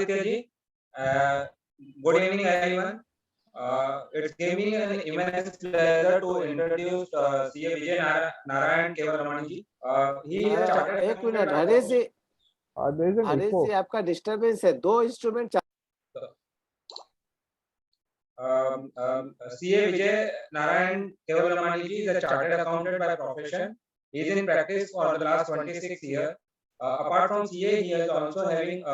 Aditya ji. Good evening, everyone. It's giving me an immense pleasure to introduce CA Vijay Narayan Kevaramani ji. He is a chartered एक accountant. Minute Harish ji, there is an Harish echo. जी आपका disturbance है, 2 instrument CA Vijay Narayan Kevaramani ji is a chartered accountant by profession. He is in practice for the last 26 years. Apart from CA, he is also having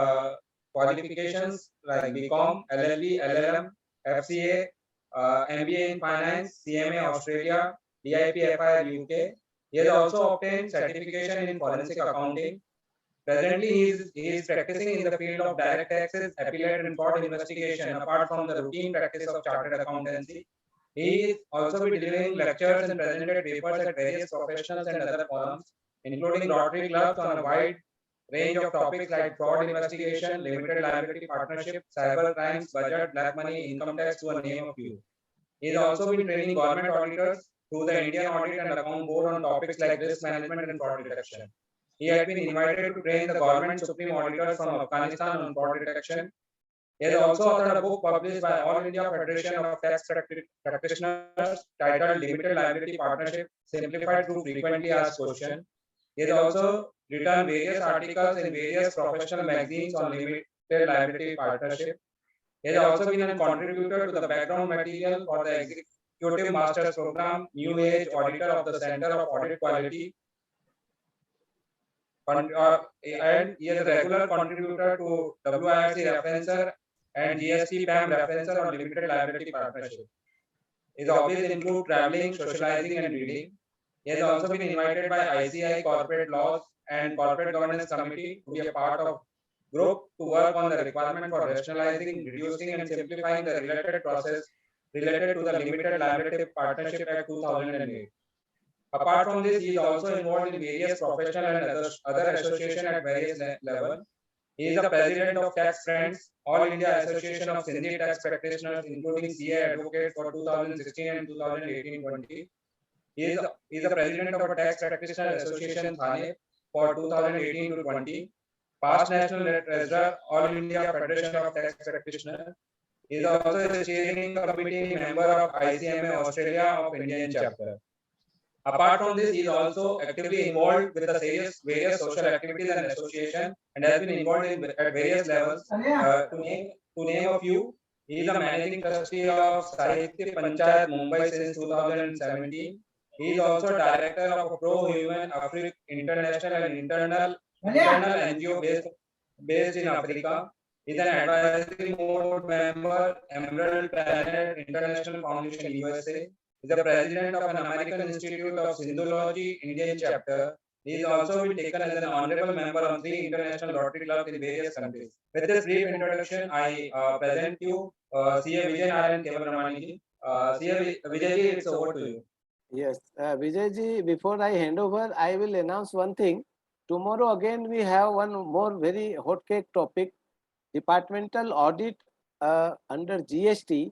qualifications like BCom, LLB, LLM, FCA, MBA in Finance, CMA Australia, DIPFI UK. He has also obtained certification in forensic accounting. Presently, he is practicing in the field of direct taxes, appellate and fraud investigation. Apart from the routine practice of chartered accountancy, he is also be delivering lectures and presented papers at various professionals and other forums, including Rotary clubs on a wide range of topics like fraud investigation, limited liability partnership, cyber crimes, budget, black money, income tax, to name a few. He has also been training government auditors through the Indian Audit and Account Board on topics like risk management and fraud detection. He had been invited to train the government supreme auditors from Afghanistan on fraud detection. He has also authored a book published by All India Federation of Tax Practitioners titled Limited Liability Partnership Simplified Through Frequently Asked Questions. He has also written various articles in various professional magazines on limited liability partnership. He has also been a contributor to the background material for the Executive Master's Program, New Age Auditor of the Center of Audit Quality, and he is a regular contributor to WIRC Referencer and GST PAM Referencer on limited liability partnership. His hobbies include traveling, socializing, and reading. He has also been invited by ICI Corporate Laws and Corporate Governance Committee to be a part of group to work on the requirement for rationalizing, reducing, and simplifying the related process related to the Limited Liability Partnership Act 2008. Apart from this, he is also involved in various professional and other associations at various levels. He is the president of Tax Friends, All India Association of Sindhi Tax Practitioners, including CA Advocate for 2016 and 2018-20. He is the president of a Tax Practitioners Association Thane for 2018 to 20. Past National Treasurer, All India Federation of Tax Practitioners. He is also a steering committee member of ICMA Australia of Indian chapter. Apart from this, he is also actively involved with the various social activities and associations and has been involved at various levels. To name a few, he is the managing trustee of Sahitya Panchayat Mumbai since 2017. He is also director of a pro-human Africa International and internal NGO based in Africa. He is an advisory board member, Emerald Planet International Foundation USA. He is the president of an American Institute of Sindhology Indian chapter. He is also been taken as an honorable member on 3 international Rotary clubs in various countries. With this brief introduction, I present you CA Vijay Narayan Kevaramani ji. CA Vijay ji, it's over to you. Yes, Vijay ji, before I hand over, I will announce one thing. Tomorrow again we have one more very hot cake topic, departmental audit under GST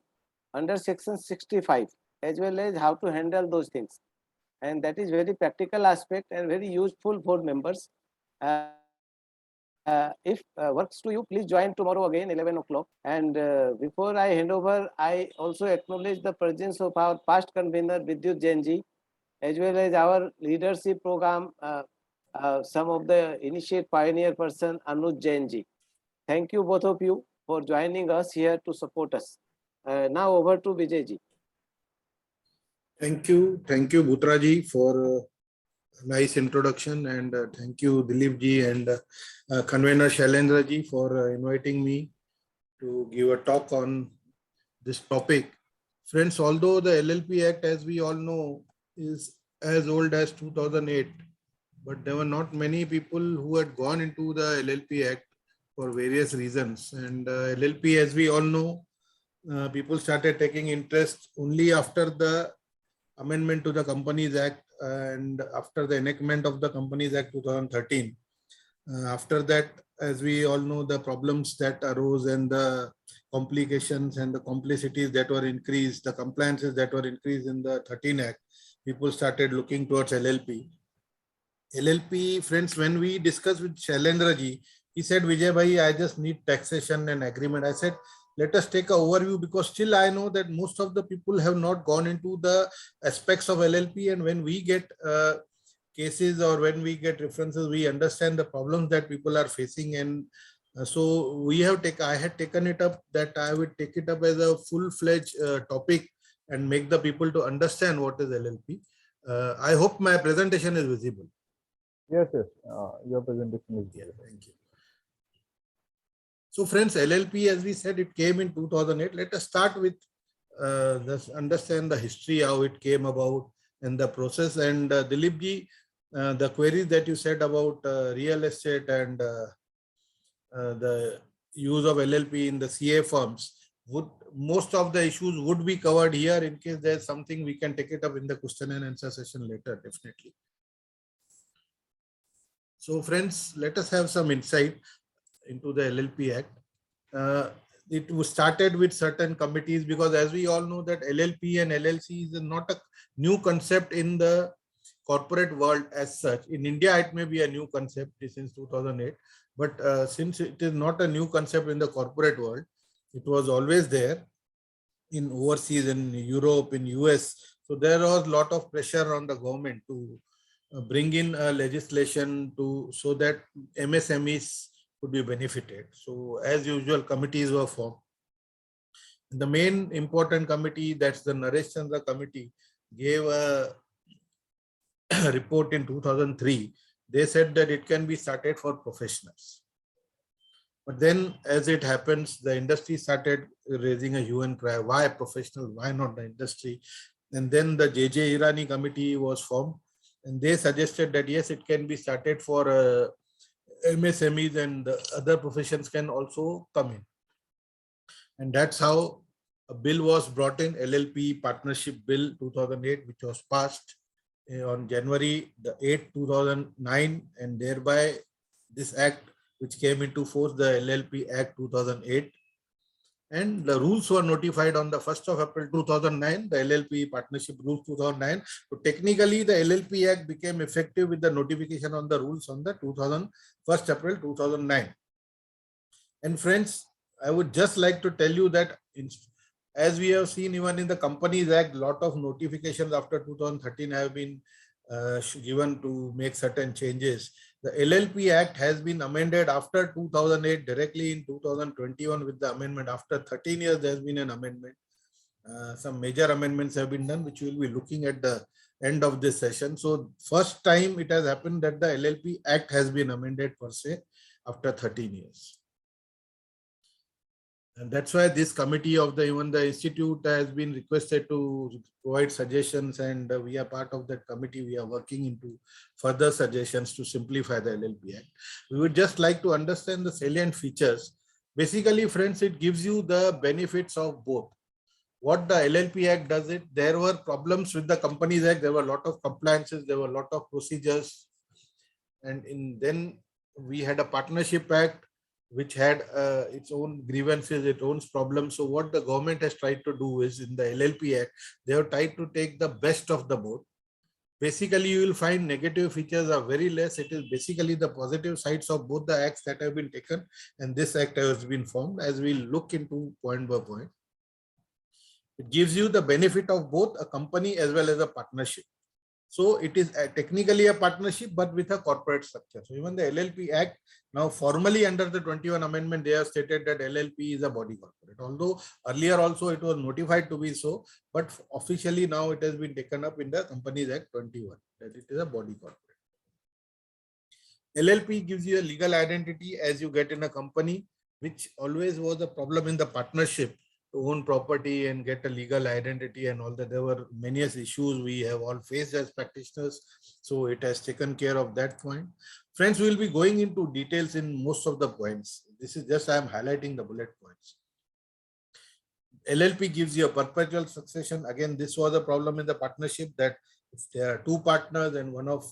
under section 65, as well as how to handle those things. And that is very practical aspect and very useful for members. If works to you, please join tomorrow again 11 o'clock. And before I hand over, I also acknowledge the presence of our past convener Vidyut Jain ji, as well as our leadership program, some of the initiate pioneer person Anuj Jain ji. Thank you both of you for joining us here to support us. Now over to Vijay ji. Thank you, Bhutra ji, for nice introduction, and thank you Dilip ji and convener Shailendra ji for inviting me to give a talk on this topic. Friends, although the LLP Act, as we all know, is as old as 2008, but there were not many people who had gone into the LLP Act for various reasons. And LLP, as we all know, people started taking interest only after the amendment to the Companies Act and after the enactment of the Companies Act 2013. After that, as we all know, the problems that arose and the complications and the complexities that were increased, the compliances that were increased in the 13 Act, people started looking towards LLP. LLP, friends, when we discussed with Shailendra ji, He said, Vijay bhai, I just need taxation and agreement. I said, let us take an overview, because still I know that most of the people have not gone into the aspects of LLP, and when we get cases or when we get references, we understand the problems that people are facing. And so I had taken it up that I would take it up as a full-fledged topic and make the people to understand what is LLP. I hope my presentation is visible. Yes, your presentation is here. Thank you. So friends, LLP, as we said, it came in 2008. Let us start with understand the history, how it came about and the process. And Dilip ji, the queries that you said about real estate and the use of LLP in the CA firms, most of the issues would be covered here. In case there's something, we can take it up in the question and answer session later, definitely. So friends, let us have some insight into the LLP Act. It was started with certain committees, because as we all know that LLP and LLC is not a new concept in the corporate world as such. In India, it may be a new concept since 2008, but since it is not a new concept in the corporate world, it was always there in overseas, in Europe, in US. So there was a lot of pressure on the government to bring in legislation so that MSMEs could be benefited. So as usual, committees were formed. The main important committee, that's the Naresh Chandra committee, gave a report in 2003. They said that it can be started for professionals. But then, as it happens, the industry started raising a hue and cry. Why professional? Why not the industry? And then the JJ Irani committee was formed, and they suggested that yes, it can be started for MSMEs, and the other professions can also come in. And that's how a bill was brought in, LLP Partnership Bill 2008, which was passed on January the 8th, 2009, and thereby this act, which came into force, the LLP Act 2008. And the rules were notified on the 1st of April 2009, the LLP Partnership Rules 2009. So technically, the LLP Act became effective with the notification on the rules on the 1st April 2009. And friends, I would just like to tell you that as we have seen even in the Companies Act, a lot of notifications after 2013 have been given to make certain changes. The LLP Act has been amended after 2008, directly in 2021 with the amendment. After 13 years, there has been an amendment. Some major amendments have been done, which we will be looking at the end of this session. So first time it has happened that the LLP Act has been amended per se after 13 years. And that's why this committee of even the institute has been requested to provide suggestions, and we are part of that committee. We are working into further suggestions to simplify the LLP Act. We would just like to understand the salient features. Basically, friends, it gives you the benefits of both. What the LLP Act does it, there were problems with the Companies Act. There were a lot of compliances, there were a lot of procedures. And then we had a Partnership Act, which had its own grievances, its own problems. So what the government has tried to do is, in the LLP Act, they have tried to take the best of the both. Basically, you will find negative features are very less. It is basically the positive sides of both the acts that have been taken, and this act has been formed. As we look into point by point, it gives you the benefit of both a company as well as a partnership. So it is technically a partnership, but with a corporate structure. So even the LLP Act, now formally under the 21 amendment, they have stated that LLP is a body corporate. Although earlier also it was notified to be so, but officially now it has been taken up in the Companies Act 21, that it is a body corporate. LLP gives you a legal identity as you get in a company, which always was a problem in the partnership, to own property and get a legal identity and all that. There were many issues we have all faced as practitioners. So it has taken care of that point. Friends, we will be going into details in most of the points. This is just, I am highlighting the bullet points. LLP gives you a perpetual succession. Again, this was a problem in the partnership, that if there are two partners and one of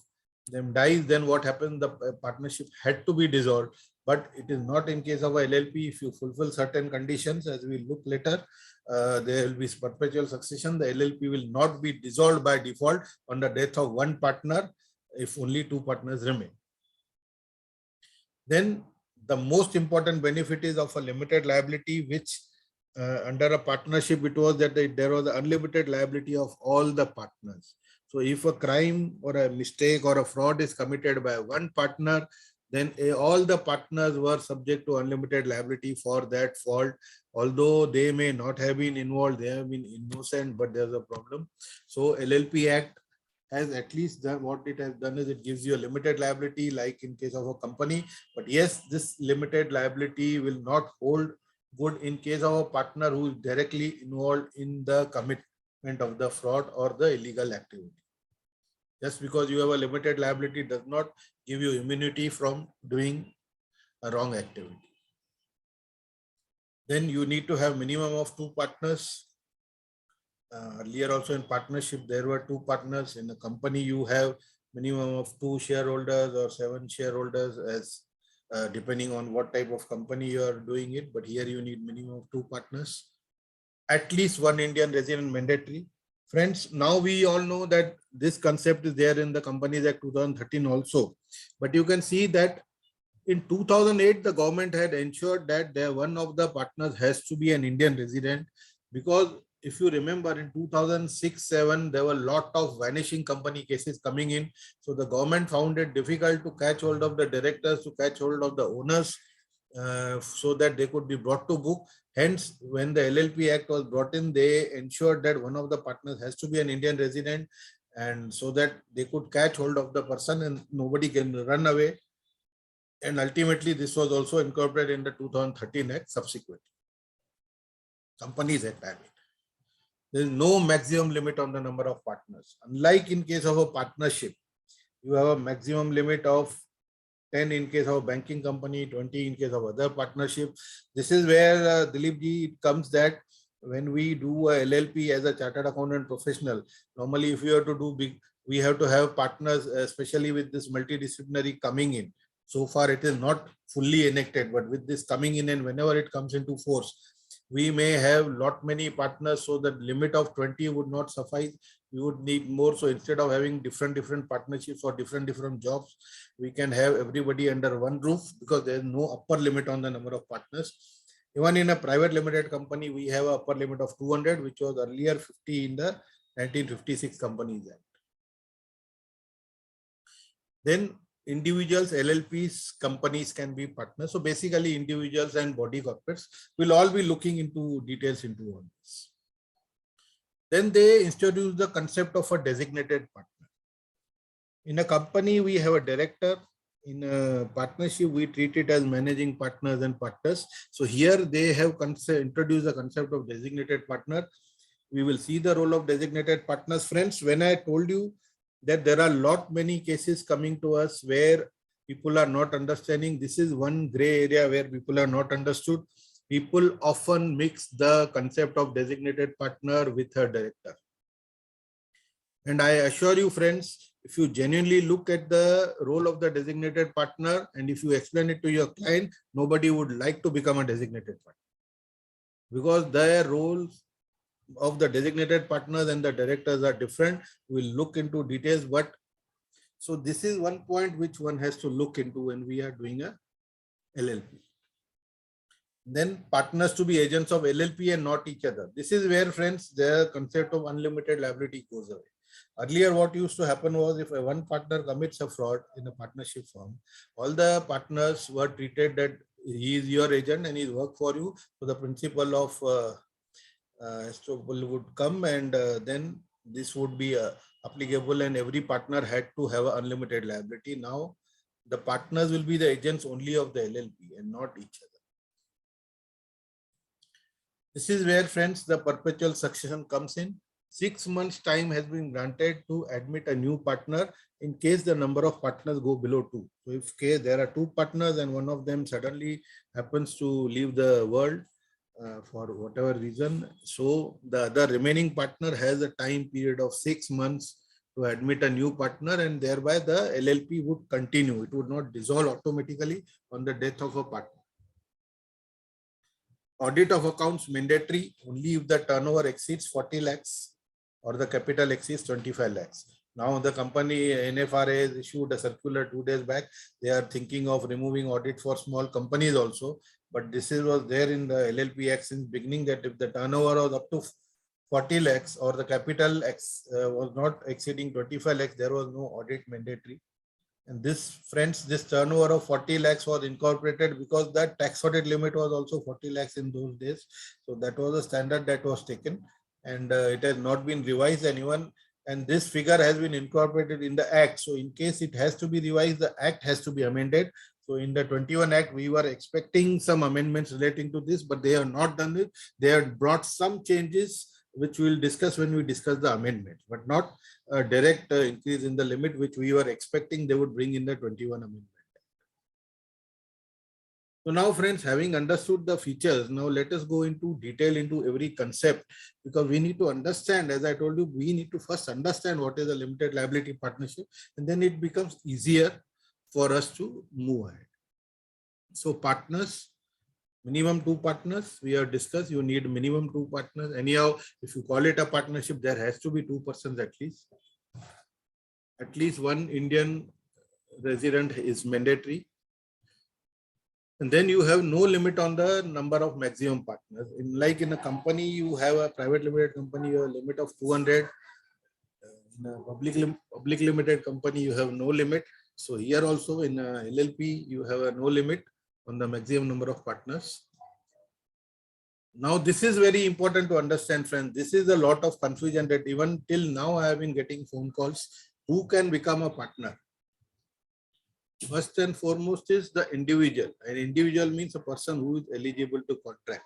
them dies, then what happens? The partnership had to be dissolved. But it is not in case of a LLP. If you fulfill certain conditions, as we look later, there will be perpetual succession. The LLP will not be dissolved by default on the death of one partner if only two partners remain. Then the most important benefit is of a limited liability, which under a partnership, it was that there was unlimited liability of all the partners. So if a crime or a mistake or a fraud is committed by one partner, then all the partners were subject to unlimited liability for that fault. Although they may not have been involved, they have been innocent, but there's a problem. So LLP Act has at least done what it has done is it gives you a limited liability like in case of a company. But yes, this limited liability will not hold good in case of a partner who is directly involved in the commitment of the fraud or the illegal activity. Just because you have a limited liability does not give you immunity from doing a wrong activity. Then you need to have minimum of 2 partners. Earlier also in partnership, there were 2 partners. In a company, you have minimum of 2 shareholders or 7 shareholders as depending on what type of company you are doing it. But here you need minimum of 2 partners. At least 1 Indian resident mandatory. Friends, now we all know that this concept is there in the Companies Act 2013 also. But you can see that in 2008, the government had ensured that one of the partners has to be an Indian resident, because if you remember in 2006-7, there were a lot of vanishing company cases coming in. So the government found it difficult to catch hold of the directors, to catch hold of the owners, so that they could be brought to book. Hence, when the LLP Act was brought in, they ensured that one of the partners has to be an Indian resident, and so that they could catch hold of the person and nobody can run away. And ultimately, this was also incorporated in the 2013 Act subsequently. Companies Act, I mean. There is no maximum limit on the number of partners. Unlike in case of a partnership, you have a maximum limit of 10 in case of a banking company, 20 in case of other partnership. This is where Dilip ji, it comes that when we do a LLP as a chartered accountant professional, normally if you have to do big, we have to have partners, especially with this multidisciplinary coming in. So far, it is not fully enacted, but with this coming in and whenever it comes into force, we may have lot many partners, so that limit of 20 would not suffice. We would need more. So instead of having different partnerships or different jobs, we can have everybody under one roof, because there is no upper limit on the number of partners. Even in a private limited company, we have an upper limit of 200, which was earlier 50 in the 1956 Companies Act. Then individuals, LLPs, companies can be partners. So basically individuals and body corporates will all be looking into details into all this. Then they introduce the concept of a designated partner. In a company, we have a director. In a partnership, we treat it as managing partners and partners. So here they have introduced the concept of designated partner. We will see the role of designated partners. Friends, when I told you that there are many cases coming to us where people are not understanding, this is one gray area where people are not understood. People often mix the concept of designated partner with a director. And I assure you, friends, if you genuinely look at the role of the designated partner and if you explain it to your client, nobody would like to become a designated partner, because their roles of the designated partners and the directors are different. We'll look into details, but so this is one point which one has to look into when we are doing a LLP. Then partners to be agents of LLP and not each other. This is where, friends, the concept of unlimited liability goes away. Earlier, what used to happen was if one partner commits a fraud in a partnership firm, all the partners were treated that he is your agent and he works for you. So the principle of would come, and then this would be applicable, and every partner had to have unlimited liability. Now the partners will be the agents only of the LLP and not each other. This is where, friends, the perpetual succession comes in. 6 months time has been granted to admit a new partner in case the number of partners go below 2. So if there are 2 partners and one of them suddenly happens to leave the world for whatever reason, so the other remaining partner has a time period of 6 months to admit a new partner, and thereby the LLP would continue. It would not dissolve automatically on the death of a partner. Audit of accounts mandatory only if the turnover exceeds 40 lakhs or the capital exceeds 25 lakhs. Now the company NFRA has issued a circular 2 days back. They are thinking of removing audit for small companies also. But this was there in the LLP Act since beginning, that if the turnover was up to 40 lakhs or the capital was not exceeding 25 lakhs, there was no audit mandatory. And this, friends, this turnover of 40 lakhs was incorporated because that tax audit limit was also 40 lakhs in those days. So that was a standard that was taken, and it has not been revised anyone. And this figure has been incorporated in the Act. So in case it has to be revised, the Act has to be amended. So in the 21 Act, we were expecting some amendments relating to this, but they have not done it. They have brought some changes, which we will discuss when we discuss the amendment, but not a direct increase in the limit, which we were expecting they would bring in the 21 amendment. So now, friends, having understood the features, now let us go into detail into every concept, because we need to understand, as I told you, we need to first understand what is a limited liability partnership, and then it becomes easier for us to move ahead. So partners, minimum 2 partners, we have discussed, you need minimum 2 partners. Anyhow, if you call it a partnership, there has to be 2 persons at least. At least one Indian resident is mandatory. And then you have no limit on the number of maximum partners. Like in a company, you have a private limited company, you have a limit of 200. In a public limited company, you have no limit. So here also in a LLP, you have a no limit on the maximum number of partners. Now, this is very important to understand, friends. This is a lot of confusion that even till now I have been getting phone calls. Who can become a partner? First and foremost is the individual. An individual means a person who is eligible to contract.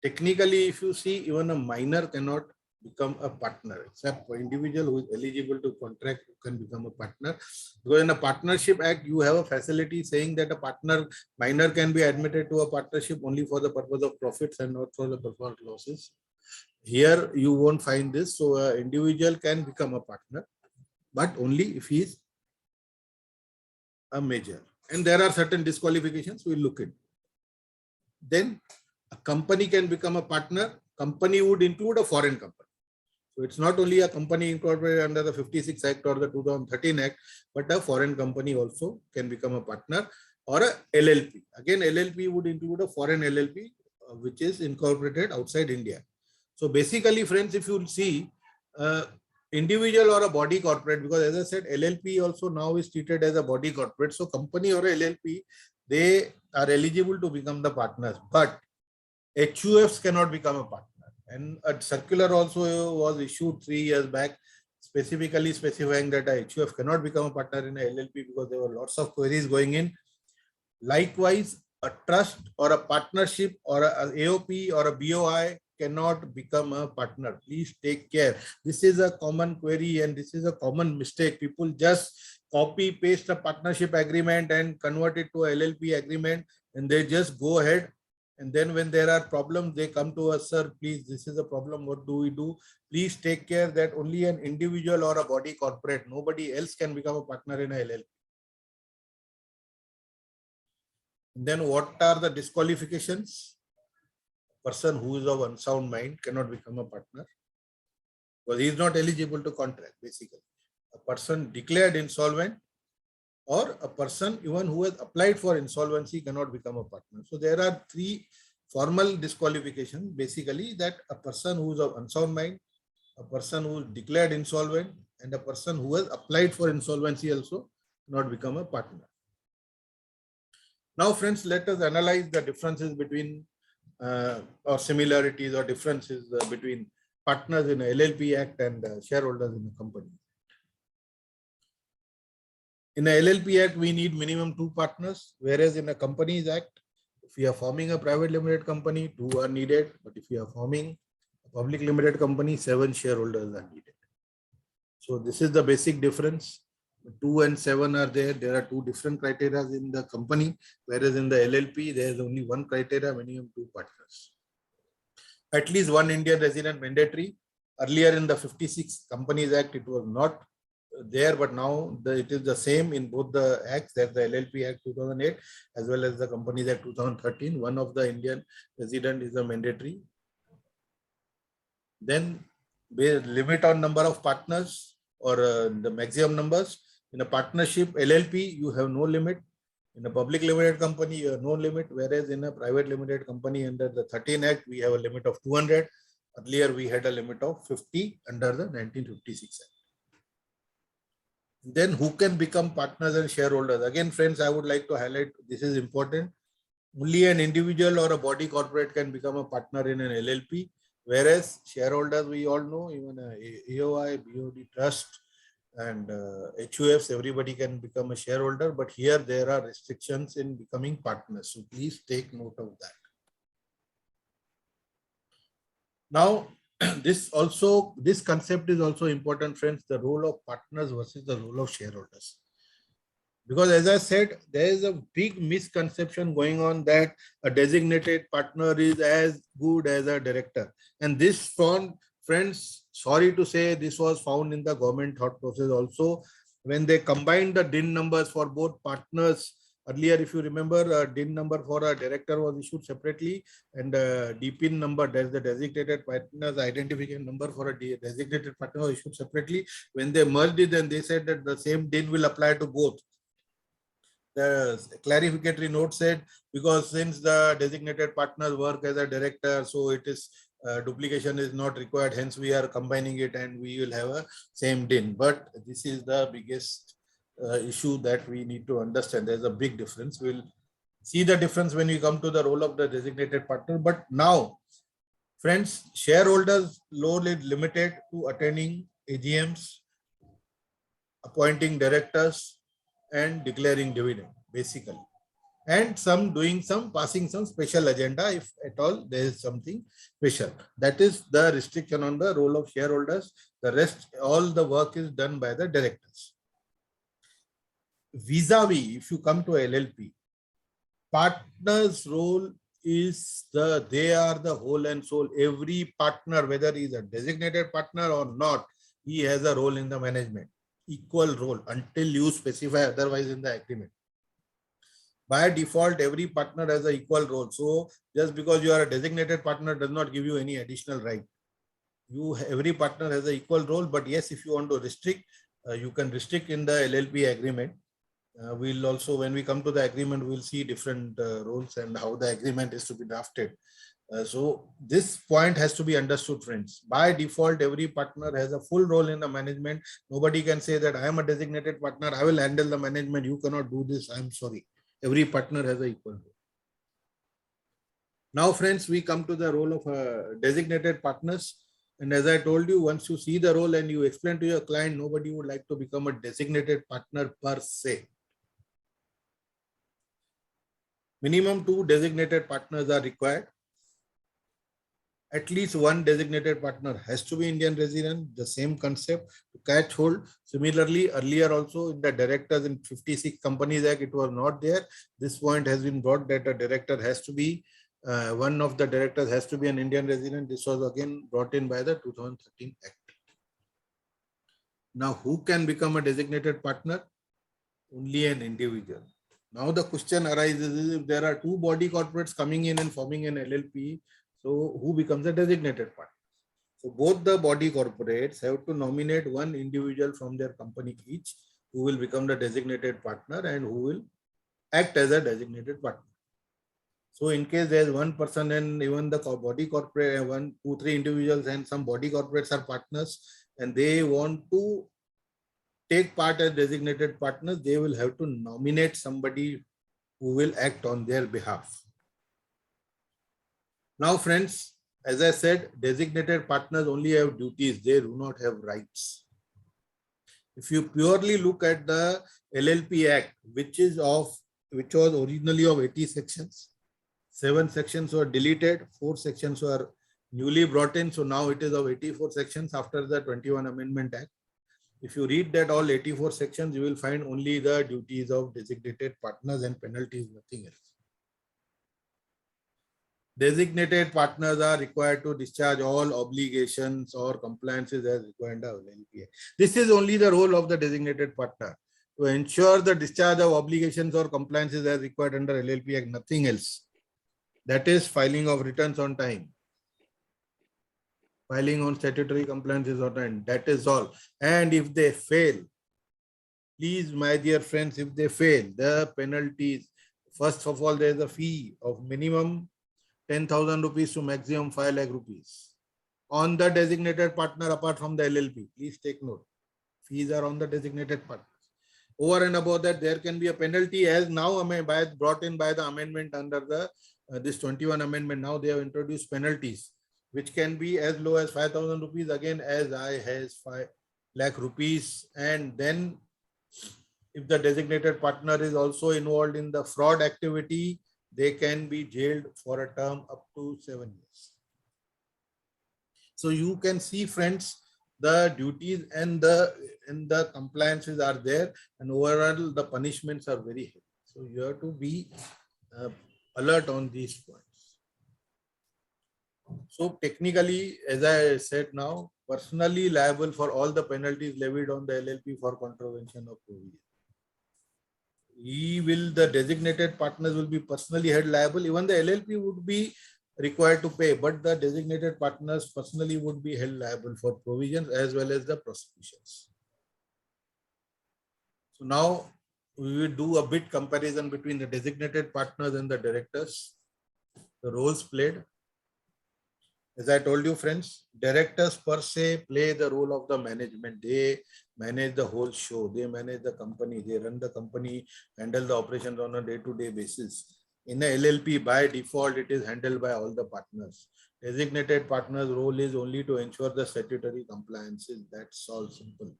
Technically, if you see, even a minor cannot become a partner, except for individual who is eligible to contract can become a partner. Because in a partnership act, you have a facility saying that a minor can be admitted to a partnership only for the purpose of profits and not for the purpose of losses. Here you won't find this. So an individual can become a partner, but only if he is a major. And there are certain disqualifications we'll look at. Then a company can become a partner. Company would include a foreign company. So it's not only a company incorporated under the 56 Act or the 2013 Act, but a foreign company also can become a partner, or a LLP. Again, LLP would include a foreign LLP, which is incorporated outside India. So basically, friends, if you see individual or a body corporate, because as I said, LLP also now is treated as a body corporate. So company or a LLP, they are eligible to become the partners, but HUFs cannot become a partner. And a circular also was issued 3 years back, specifically specifying that a HUF cannot become a partner in a LLP because there were lots of queries going in. Likewise, a trust or a partnership or a AOP or a BOI cannot become a partner. Please take care. This is a common query and this is a common mistake. People just copy paste a partnership agreement and convert it to a LLP agreement, and they just go ahead. And then when there are problems, they come to us, sir, please, this is a problem. What do we do? Please take care that only an individual or a body corporate, nobody else can become a partner in a LLP. And then what are the disqualifications? A person who is of unsound mind cannot become a partner because he is not eligible to contract, basically. A person declared insolvent or a person even who has applied for insolvency cannot become a partner. So there are 3 formal disqualifications, basically, that a person who is of unsound mind, a person who is declared insolvent, and a person who has applied for insolvency also cannot become a partner. Now, friends, let us analyze the differences between or similarities or differences between partners in a LLP Act and shareholders in a company. In a LLP Act, we need minimum 2 partners, whereas in a Companies Act, if we are forming a private limited company, 2 are needed. But if we are forming a public limited company, 7 shareholders are needed. So this is the basic difference. 2 and 7 are there. There are 2 different criteria in the company, whereas in the LLP, there is only 1 criteria, minimum 2 partners. At least 1 Indian resident mandatory. Earlier in the 56 Companies Act, it was not there, but now it is the same in both the acts. There's the LLP Act 2008 as well as the Companies Act 2013. 1 of the Indian resident is a mandatory. Then limit on number of partners. or the maximum numbers. In a partnership LLP, you have no limit. In a public limited company, you have no limit, whereas in a private limited company under the 13 Act, we have a limit of 200. Earlier, we had a limit of 50 under the 1956 Act. Then who can become partners and shareholders? Again, friends, I would like to highlight, this is important. Only an individual or a body corporate can become a partner in an LLP, whereas shareholders, we all know, even a AOI, BOD trust, and HUFs, everybody can become a shareholder, but here there are restrictions in becoming partners. So please take note of that. Now, this concept is also important, friends, the role of partners versus the role of shareholders. Because as I said, there is a big misconception going on that a designated partner is as good as a director. And this found, friends, sorry to say, this was found in the government thought process also. When they combined the DIN numbers for both partners, earlier, if you remember, a DIN number for a director was issued separately, and a DPIN number, that is the designated partner's identification number for a designated partner, was issued separately. When they merged it, then they said that the same DIN will apply to both. The clarificatory note said, because since the designated partners work as a director, so it is duplication is not required. Hence, we are combining it and we will have a same DIN. But this is the biggest issue that we need to understand. There's a big difference. We'll see the difference when we come to the role of the designated partner. But now, friends, shareholders' role is limited to attending AGMs, appointing directors, and declaring dividend, basically, and some doing some passing some special agenda if at all there is something special. That is the restriction on the role of shareholders. The rest, all the work is done by the directors. Vis-a-vis, if you come to LLP, partners' role is they are the whole and soul. Every partner, whether he is a designated partner or not, he has a role in the management. Equal role until you specify otherwise in the agreement. By default, every partner has an equal role. So just because you are a designated partner does not give you any additional right. Every partner has an equal role, but yes, if you want to restrict, you can restrict in the LLP agreement. We'll also, when we come to the agreement, we'll see different roles and how the agreement is to be drafted. So this point has to be understood, friends. By default, every partner has a full role in the management. Nobody can say that I am a designated partner, I will handle the management. You cannot do this. I'm sorry. Every partner has an equal role. Now, friends, we come to the role of designated partners. And as I told you, once you see the role and you explain to your client, nobody would like to become a designated partner per se. Minimum 2 designated partners are required. At least one designated partner has to be Indian resident, the same concept to catch hold. Similarly, earlier also in the directors in 56 Companies Act, it was not there. This point has been brought that a director has to be, one of the directors has to be an Indian resident. This was again brought in by the 2013 Act. Now, who can become a designated partner? Only an individual. Now the question arises, if there are 2 body corporates coming in and forming an LLP, so who becomes a designated partner? So both the body corporates have to nominate one individual from their company each, who will become the designated partner and who will act as a designated partner. So in case there is one person and even the body corporate, 1, 2, 3 individuals and some body corporates are partners and they want to take part as designated partners, they will have to nominate somebody who will act on their behalf. Now, friends, as I said, designated partners only have duties. They do not have rights. If you purely look at the LLP Act, which was originally of 80 sections, 7 sections were deleted, 4 sections were newly brought in. So now it is of 84 sections after the 21 Amendment Act. If you read that all 84 sections, you will find only the duties of designated partners and penalties, nothing else. Designated partners are required to discharge all obligations or compliances as required by LLP. This is only the role of the designated partner, to ensure the discharge of obligations or compliances as required under LLP Act, nothing else. That is filing of returns on time. Filing on statutory compliance is on time. That is all. And if they fail, please, my dear friends, if they fail, the penalties, first of all, there is a fee of minimum 10,000 rupees to maximum 5 lakh rupees on the designated partner apart from the LLP. Please take note. Fees are on the designated partners. Over and above that, there can be a penalty as now brought in by the amendment under the this 21 amendment. Now they have introduced penalties, which can be as low as 5,000 rupees, again as high as 5 lakh rupees. And then if the designated partner is also involved in the fraud activity, they can be jailed for a term up to 7 years. So you can see, friends, the duties and the compliances are there, and overall the punishments are very heavy. So you have to be alert on these points. So technically, as I said now, personally liable for all the penalties levied on the LLP for contravention of provision. The designated partners will be personally held liable. Even the LLP would be required to pay, but the designated partners personally would be held liable for provisions as well as the prosecutions. So now we will do a bit comparison between the designated partners and the directors, the roles played. As I told you, friends, directors per se play the role of the management. They manage the whole show. They manage the company. They run the company, handle the operations on a day-to-day basis. In a LLP, by default, it is handled by all the partners. Designated partners' role is only to ensure the statutory compliances. That's all simple.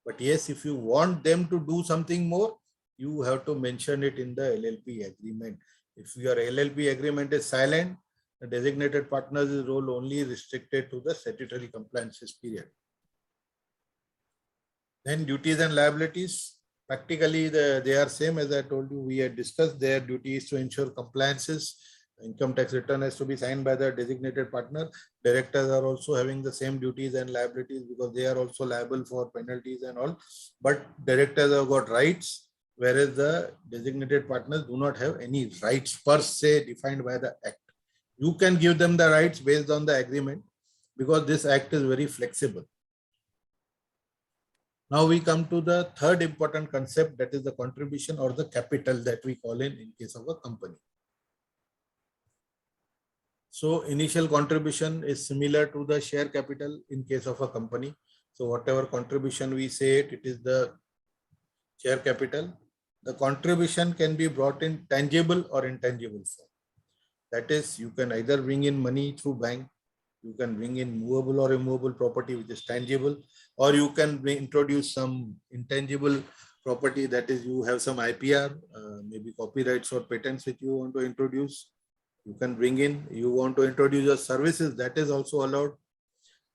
But yes, if you want them to do something more, you have to mention it in the LLP agreement. If your LLP agreement is silent, the designated partners' role only restricted to the statutory compliances period. Then duties and liabilities. Practically, they are same as I told you. We had discussed their duties to ensure compliances. Income tax return has to be signed by the designated partner. Directors are also having the same duties and liabilities because they are also liable for penalties and all. But directors have got rights, whereas the designated partners do not have any rights per se defined by the act. You can give them the rights based on the agreement because this act is very flexible. Now we come to the third important concept, that is the contribution or the capital that we call in case of a company. So initial contribution is similar to the share capital in case of a company. So whatever contribution we say it is the share capital. The contribution can be brought in tangible or intangible form. That is, you can either bring in money through bank, you can bring in movable or immovable property which is tangible, or you can introduce some intangible property, that is, you have some IPR, maybe copyrights or patents which you want to introduce. You can bring in, you want to introduce your services, that is also allowed.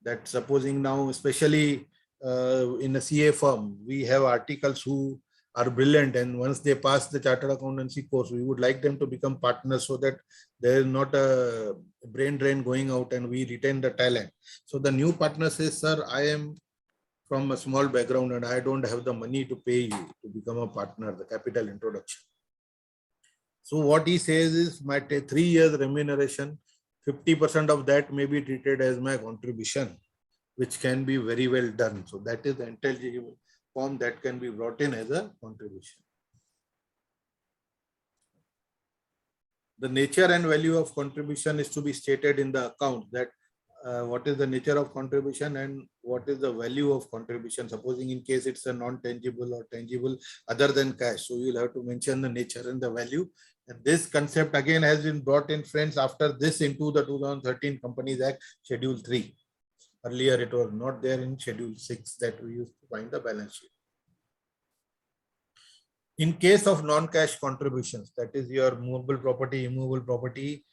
That supposing now, especially in a CA firm, we have articles who are brilliant, and once they pass the chartered accountancy course, we would like them to become partners so that there is not a brain drain going out and we retain the talent. So the new partner says, sir, I am from a small background and I don't have the money to pay you to become a partner, the capital introduction. So what he says is, my 3 years remuneration, 50% of that may be treated as my contribution, which can be very well done. So that is the intelligible form that can be brought in as a contribution. The nature and value of contribution is to be stated in the account, that what is the nature of contribution and what is the value of contribution. Supposing in case it's a non-tangible or tangible other than cash, so you'll have to mention the nature and the value. And this concept again has been brought in, friends, after this into the 2013 Companies Act, Schedule 3. Earlier it was not there in Schedule 6 that we used to find the balance sheet. In case of non-cash contributions, that is your movable property, immovable property,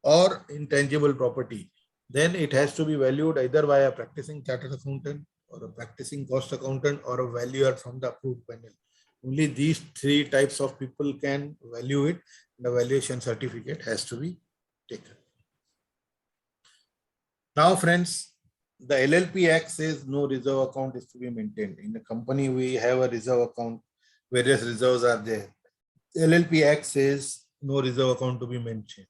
or intangible property, then it has to be valued either by a practicing chartered accountant or a practicing cost accountant or a valuer from the approved panel. Only these 3 types of people can value it. The valuation certificate has to be taken. Now, friends, the LLP Act says no reserve account is to be maintained. In a company, we have a reserve account, various reserves are there. The LLP Act says no reserve account to be maintained.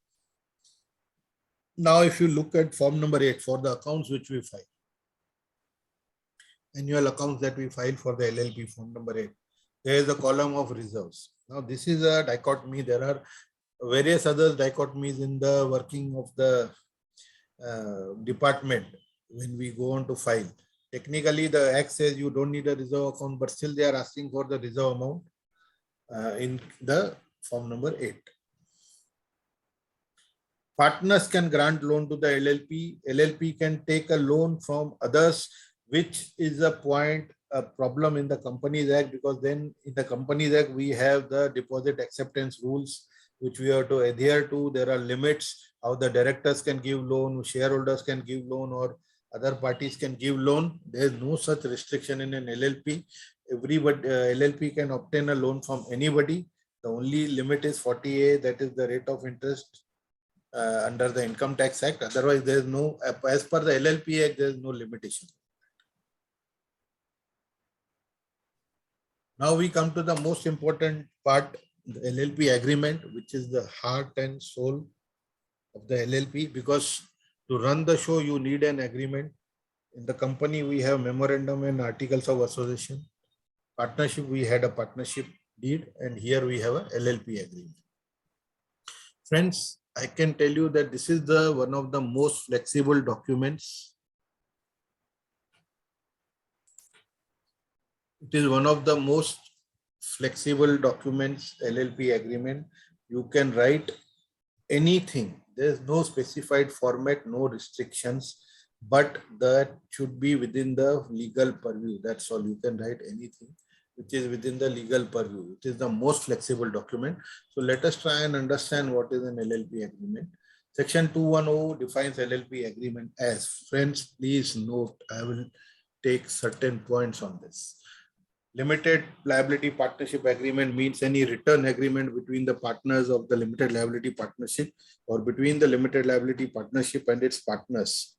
Now, if you look at form number 8 for the accounts which we file, annual accounts that we file for the LLP, form number 8, there is a column of reserves. Now, this is a dichotomy. There are various other dichotomies in the working of the department when we go on to file. Technically, the Act says you don't need a reserve account, but still they are asking for the reserve amount in the form number 8. Partners can grant loan to the LLP. LLP can take a loan from others, which is a problem in the Companies Act, because then in the Companies Act, we have the deposit acceptance rules, which we have to adhere to. There are limits how the directors can give loan, shareholders can give loan, or other parties can give loan. There is no such restriction in an LLP. Everybody, LLP can obtain a loan from anybody. The only limit is 40A, that is the rate of interest under the Income Tax Act. Otherwise, there is no, as per the LLP Act, there is no limitation. Now we come to the most important part, the LLP agreement, which is the heart and soul of the LLP, because to run the show, you need an agreement. In the company, we have memorandum and articles of association. Partnership, we had a partnership deed, and here we have a LLP agreement. Friends, I can tell you that this is the one of the most flexible documents. It is one of the most flexible documents, LLP agreement. You can write anything. There is no specified format, no restrictions, but that should be within the legal purview. That's all. You can write anything which is within the legal purview. It is the most flexible document. So let us try and understand what is an LLP agreement. Section 210 defines LLP agreement as, friends, please note, I will take certain points on this. Limited liability partnership agreement means any return agreement between the partners of the limited liability partnership or between the limited liability partnership and its partners.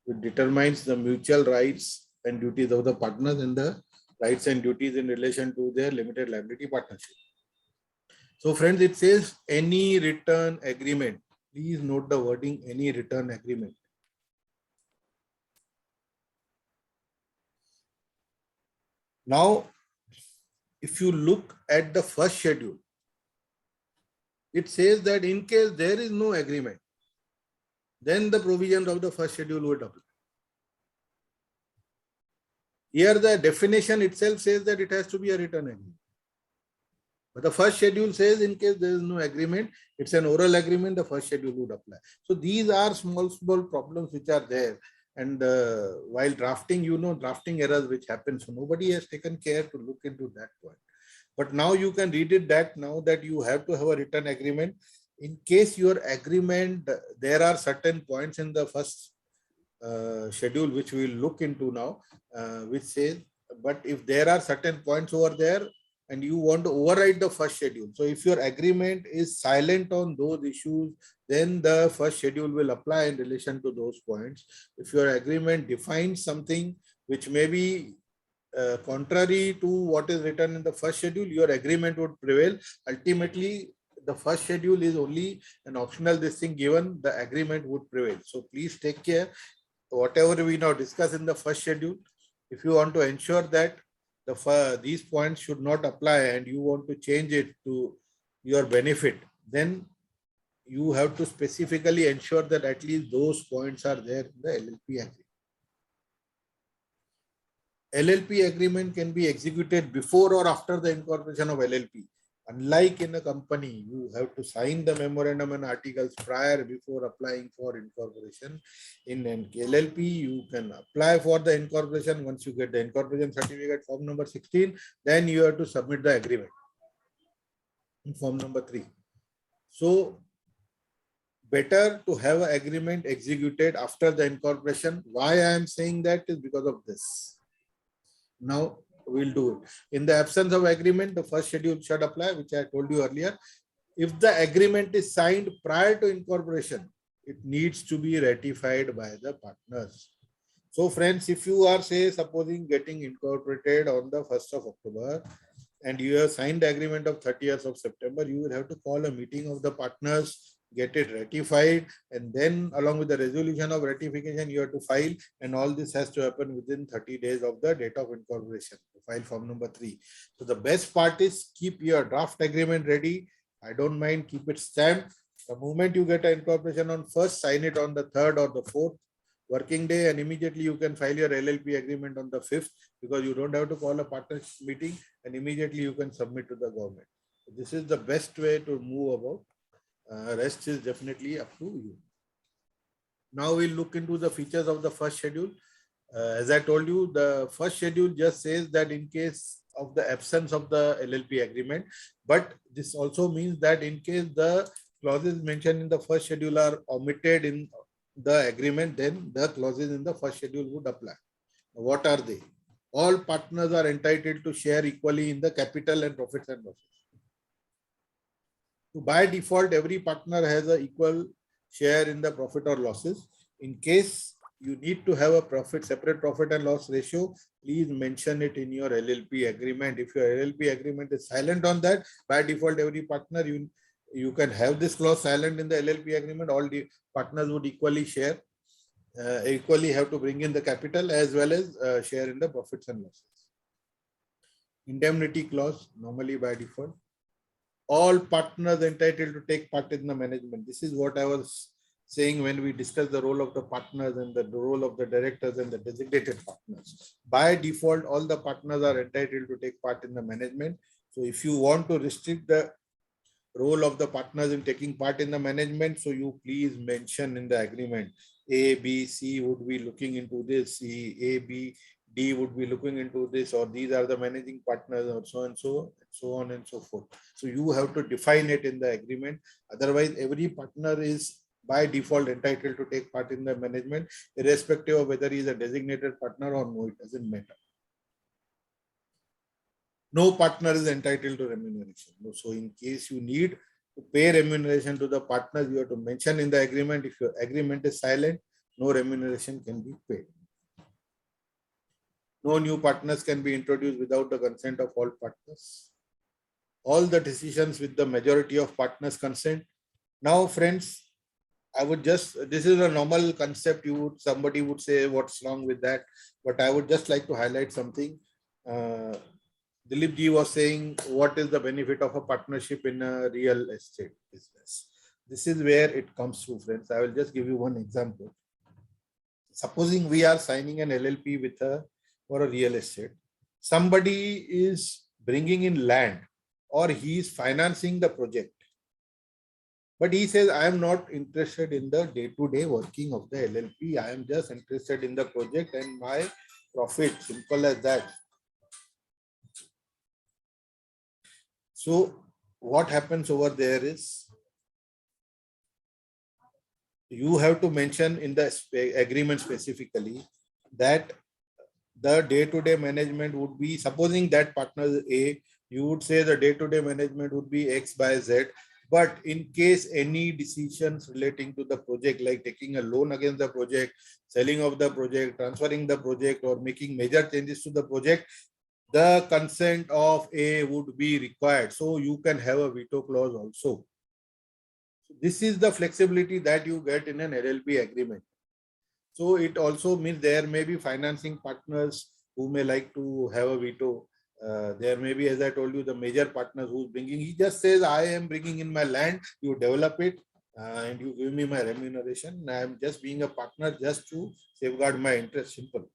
It determines the mutual rights and duties of the partners and the rights and duties in relation to their limited liability partnership. So friends, it says any return agreement. Please note the wording, any return agreement. Now, if you look at the first schedule, it says that in case there is no agreement, then the provisions of the first schedule would apply. Here the definition itself says that it has to be a written agreement. But the first schedule says in case there is no agreement, it's an oral agreement, the first schedule would apply. So these are small problems which are there. And while drafting, drafting errors which happen. So nobody has taken care to look into that point. But now you can read it that now that you have to have a written agreement. In case your agreement, there are certain points in the first schedule which we will look into now, which says, but if there are certain points over there and you want to override the first schedule, so if your agreement is silent on those issues, then the first schedule will apply in relation to those points. If your agreement defines something which may be contrary to what is written in the first schedule, your agreement would prevail. Ultimately, the first schedule is only an optional thing given, the agreement would prevail. So please take care. Whatever we now discuss in the first schedule, if you want to ensure that these points should not apply and you want to change it to your benefit, then you have to specifically ensure that at least those points are there in the LLP agreement. LLP agreement can be executed before or after the incorporation of LLP. Unlike in a company, you have to sign the memorandum and articles prior before applying for incorporation. In an LLP, you can apply for the incorporation. Once you get the incorporation certificate, form number 16, then you have to submit the agreement in form number 3. So better to have an agreement executed after the incorporation. Why I am saying that is because of this. Now we'll do it. In the absence of agreement, the first schedule should apply, which I told you earlier. If the agreement is signed prior to incorporation, it needs to be ratified by the partners. So friends, if you are, say, supposing getting incorporated on the 1st of October and you have signed the agreement of 30th of September, you will have to call a meeting of the partners. get it ratified, and then along with the resolution of ratification, you have to file, and all this has to happen within 30 days of the date of incorporation. File form number 3. So the best part is keep your draft agreement ready. I don't mind, keep it stamped. The moment you get an incorporation on first, sign it on the 3rd or the 4th working day, and immediately you can file your LLP agreement on the 5th, because you don't have to call a partnership meeting, and immediately you can submit to the government. This is the best way to move about. Rest is definitely up to you. Now we'll look into the features of the first schedule. As I told you, the first schedule just says that in case of the absence of the LLP agreement, but this also means that in case the clauses mentioned in the first schedule are omitted in the agreement, then the clauses in the first schedule would apply. What are they? All partners are entitled to share equally in the capital and profits and losses. So by default, every partner has an equal share in the profit or losses. In case you need to have a separate profit and loss ratio, please mention it in your LLP agreement. If your LLP agreement is silent on that, by default, every partner, you can have this clause silent in the LLP agreement. All the partners would equally share, equally have to bring in the capital as well as share in the profits and losses. Indemnity clause, normally by default. All partners entitled to take part in the management. This is what I was saying when we discussed the role of the partners and the role of the directors and the designated partners. By default, all the partners are entitled to take part in the management. So if you want to restrict the role of the partners in taking part in the management, so you please mention in the agreement, A, B, C would be looking into this, C, A, B, D would be looking into this, or these are the managing partners, or so and so on and so forth. So you have to define it in the agreement. Otherwise, every partner is by default entitled to take part in the management, irrespective of whether he is a designated partner or no, it doesn't matter. No partner is entitled to remuneration. So in case you need to pay remuneration to the partners, you have to mention in the agreement. If your agreement is silent, no remuneration can be paid. No new partners can be introduced without the consent of all partners. All the decisions with the majority of partners consent. Now, friends, I would just, this is a normal concept. Somebody would say, what's wrong with that? But I would just like to highlight something. Dilip ji was saying, what is the benefit of a partnership in a real estate business? This is where it comes through, friends. I will just give you one example. Supposing we are signing an LLP for a real estate. Somebody is bringing in land, or he is financing the project. But he says, I am not interested in the day-to-day working of the LLP. I am just interested in the project and my profit, simple as that. So what happens over there is, you have to mention in the agreement specifically that the day-to-day management would be, supposing that partner is A, you would say the day-to-day management would be X by Z. But in case any decisions relating to the project, like taking a loan against the project, selling of the project, transferring the project, or making major changes to the project, the consent of A would be required. So you can have a veto clause also. This is the flexibility that you get in an LLP agreement. So it also means there may be financing partners who may like to have a veto. There may be, as I told you, the major partners who's bringing, he just says, I am bringing in my land, you develop it, and you give me my remuneration. I am just being a partner just to safeguard my interest, simple.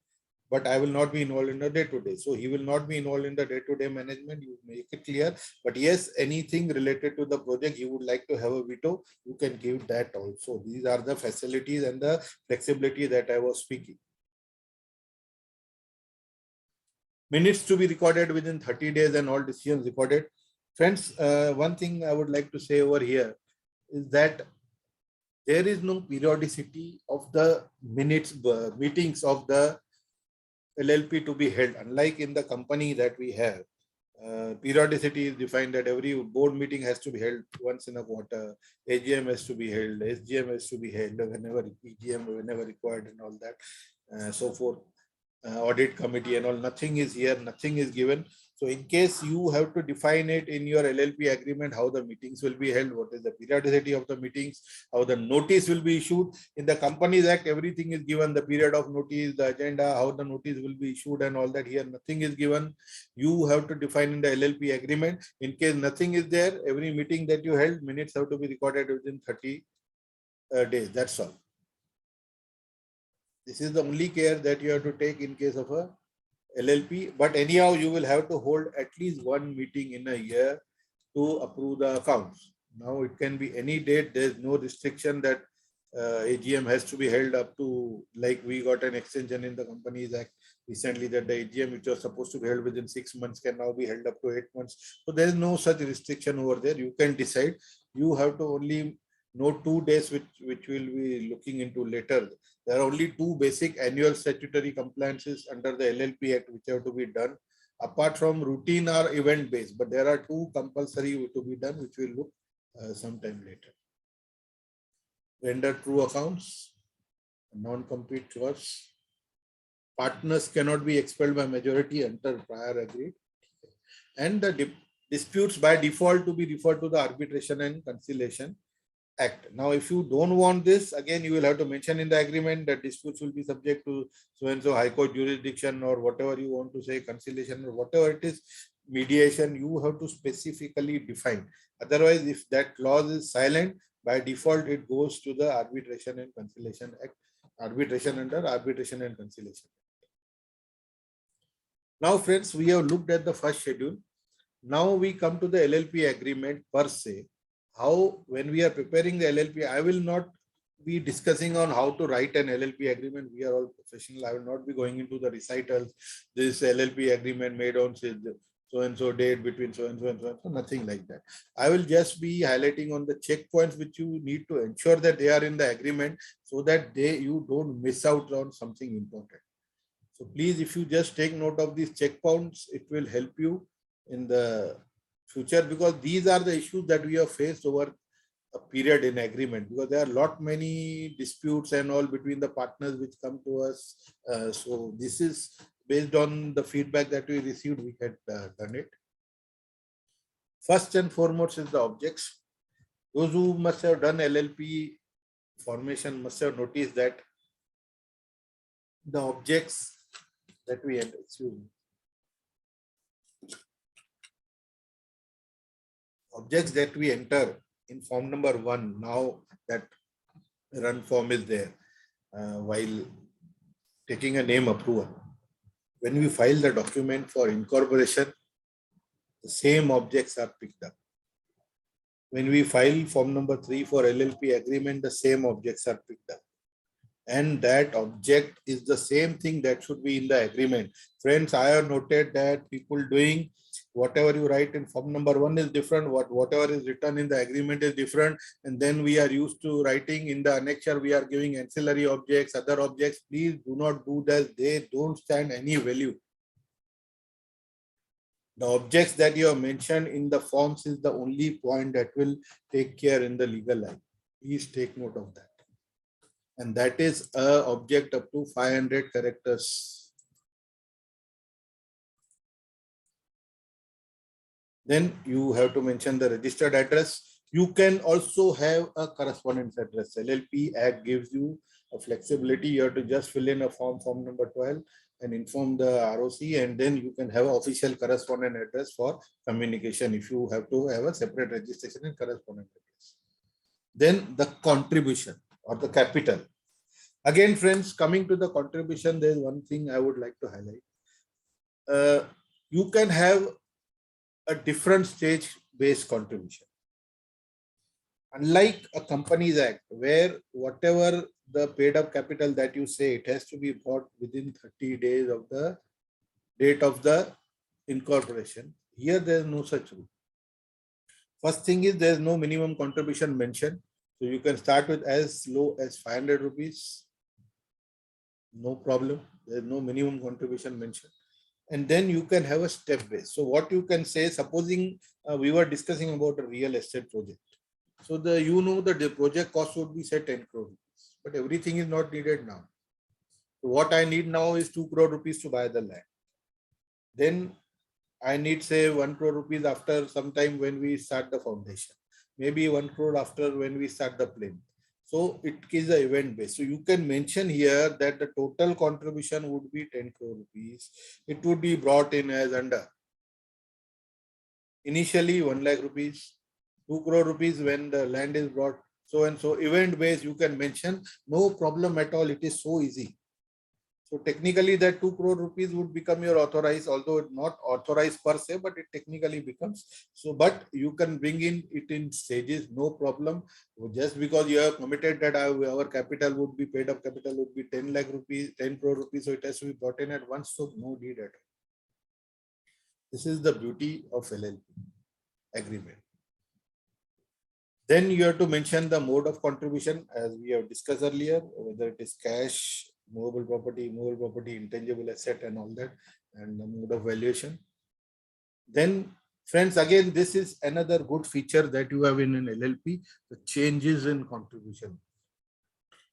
But I will not be involved in the day-to-day. So he will not be involved in the day-to-day management. You make it clear. But yes, anything related to the project, you would like to have a veto, you can give that also. These are the facilities and the flexibility that I was speaking. Minutes to be recorded within 30 days and all decisions recorded. Friends, one thing I would like to say over here is that there is no periodicity of the meetings of the LLP to be held. Unlike in the company that we have, periodicity is defined that every board meeting has to be held once in a quarter, AGM has to be held, SGM has to be held whenever, EGM whenever required, and all that, so forth. audit committee and all, nothing is here, nothing is given. So in case you have to define it in your LLP agreement, how the meetings will be held, what is the periodicity of the meetings, how the notice will be issued. In the Companies Act, everything is given, the period of notice, the agenda, how the notice will be issued and all that. Here, nothing is given. You have to define in the LLP agreement. In case nothing is there, every meeting that you held, minutes have to be recorded within 30 days. That's all. This is the only care that you have to take in case of a LLP, but anyhow, you will have to hold at least one meeting in a year to approve the accounts. Now it can be any date. There is no restriction that AGM has to be held up to, like we got an extension in the Companies Act recently that the AGM which was supposed to be held within 6 months can now be held up to 8 months. So there is no such restriction over there. You can decide. You have to only know 2 days which we'll be looking into later. There are only 2 basic annual statutory compliances under the LLP Act which have to be done, apart from routine or event based, but there are 2 compulsory to be done which we'll look sometime later. Render true accounts, non-compete clause. Partners cannot be expelled by majority until prior agreed. And the disputes by default to be referred to the Arbitration and Conciliation Act. Now, if you don't want this, again, you will have to mention in the agreement that disputes will be subject to so-and-so High Court jurisdiction or whatever you want to say, conciliation or whatever it is, mediation, you have to specifically define. Otherwise, if that clause is silent, by default, it goes to the Arbitration and Conciliation Act, arbitration under Arbitration and Conciliation Act. Now, friends, we have looked at the first schedule. Now we come to the LLP agreement per se. How, when we are preparing the LLP, I will not be discussing on how to write an LLP agreement. We are all professional. I will not be going into the recitals. This LLP agreement made on so-and-so date between so-and-so and so-and-so, nothing like that. I will just be highlighting on the checkpoints which you need to ensure that they are in the agreement so that you don't miss out on something important. So please, if you just take note of these checkpoints, it will help you in the future, because these are the issues that we have faced over a period in agreement, because there are lot many disputes and all between the partners which come to us. So this is based on the feedback that we received, we had done it. First and foremost is the objects. Those who must have done LLP formation must have noticed that the objects that we had, objects that we enter in form number 1, now that run form is there, while taking a name approval. When we file the document for incorporation, the same objects are picked up. When we file form number 3 for LLP agreement, the same objects are picked up. And that object is the same thing that should be in the agreement. Friends, I have noted that people doing whatever you write in form number 1 is different, whatever is written in the agreement is different, and then we are used to writing in the annexure, we are giving ancillary objects, other objects. Please do not do that. They don't stand any value. The objects that you have mentioned in the forms is the only point that will take care in the legal line. Please take note of that. And that is an object up to 500 characters. Then you have to mention the registered address. You can also have a correspondence address. LLP Act gives you a flexibility. You have to just fill in a form number 12 and inform the ROC, and then you can have an official correspondent address for communication if you have to have a separate registration and correspondent address. Then the contribution or the capital. Again, friends, coming to the contribution, there is one thing I would like to highlight. You can have a different stage-based contribution. Unlike a Companies Act, where whatever the paid up capital that you say, it has to be brought within 30 days of the date of the incorporation. Here, there is no such rule. First thing is, there is no minimum contribution mentioned. So you can start with as low as 500 rupees. No problem. There is no minimum contribution mentioned. And then you can have a step base. So what you can say, supposing we were discussing about a real estate project. So the project cost would be say 10 crore rupees, but everything is not needed now. So what I need now is 2 crore rupees to buy the land. Then I need say 1 crore rupees after some time when we start the foundation. Maybe 1 crore after when we start the plinth. So it is an event based. So you can mention here that the total contribution would be 10 crore rupees. It would be brought in as under. Initially 1 lakh rupees, 2 crore rupees when the land is brought. So and so event based you can mention, no problem at all. It is so easy. So technically that 2 crore rupees would become your authorized, although not authorized per se, but it technically becomes. So, but you can bring in it in stages, no problem. Just because you have committed that our capital would be paid up capital would be 10 lakh rupees, 10 crore rupees. So it has to be brought in at once. So no need at all. This is the beauty of LLP agreement. Then you have to mention the mode of contribution as we have discussed earlier, whether it is cash, movable property, intangible asset and all that, and the mode of valuation. Then friends, again, this is another good feature that you have in an LLP, the changes in contribution.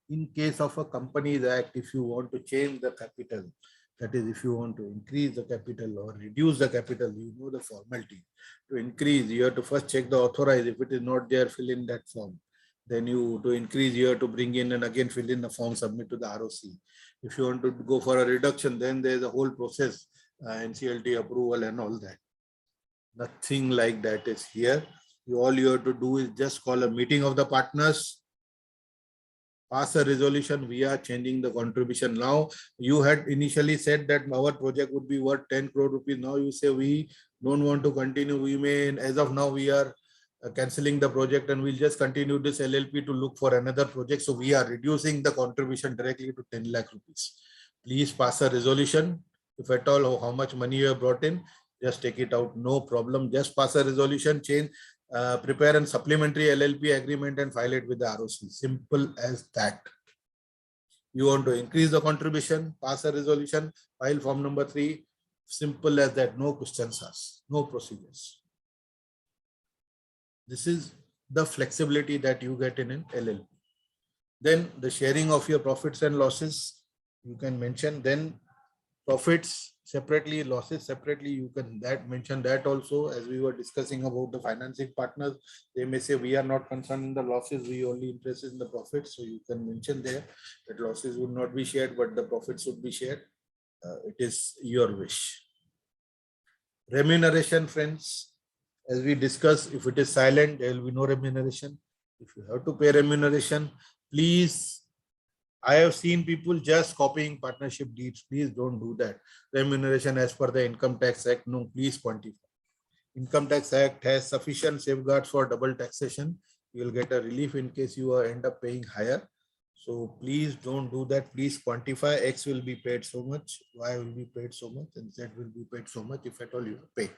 In case of a Companies Act, if you want to change the capital, that is, if you want to increase the capital or reduce the capital, you know the formality. To increase, you have to first check the authorized. If it is not there, fill in that form. Then you, to increase, you have to bring in and again fill in the form, submit to the ROC. If you want to go for a reduction, then there is a whole process, NCLT approval and all that. Nothing like that is here. All you have to do is just call a meeting of the partners, pass a resolution. We are changing the contribution. Now, you had initially said that our project would be worth 10 crore rupees. Now you say we don't want to continue. We may, as of now, we are cancelling the project and we'll just continue this LLP to look for another project. So we are reducing the contribution directly to 10 lakh rupees. Please pass a resolution. If at all, how much money you have brought in, just take it out. No problem. Just pass a resolution, change, prepare a supplementary LLP agreement and file it with the ROC. Simple as that. You want to increase the contribution, pass a resolution, file form number 3. Simple as that. No questions asked, no procedures. This is the flexibility that you get in an LLP. Then the sharing of your profits and losses, you can mention. Then profits separately, losses separately, you can mention that also. As we were discussing about the financing partners, they may say we are not concerned in the losses, we only interested in the profits. So you can mention there that losses would not be shared, but the profits would be shared. It is your wish. Remuneration, friends, as we discussed, if it is silent, there will be no remuneration. If you have to pay remuneration, please, I have seen people just copying partnership deeds. Please don't do that. Remuneration as per the Income Tax Act, no, please quantify. Income Tax Act has sufficient safeguards for double taxation. You will get a relief in case you end up paying higher. So please don't do that. Please quantify. X will be paid so much, Y will be paid so much, and Z will be paid so much if at all you pay.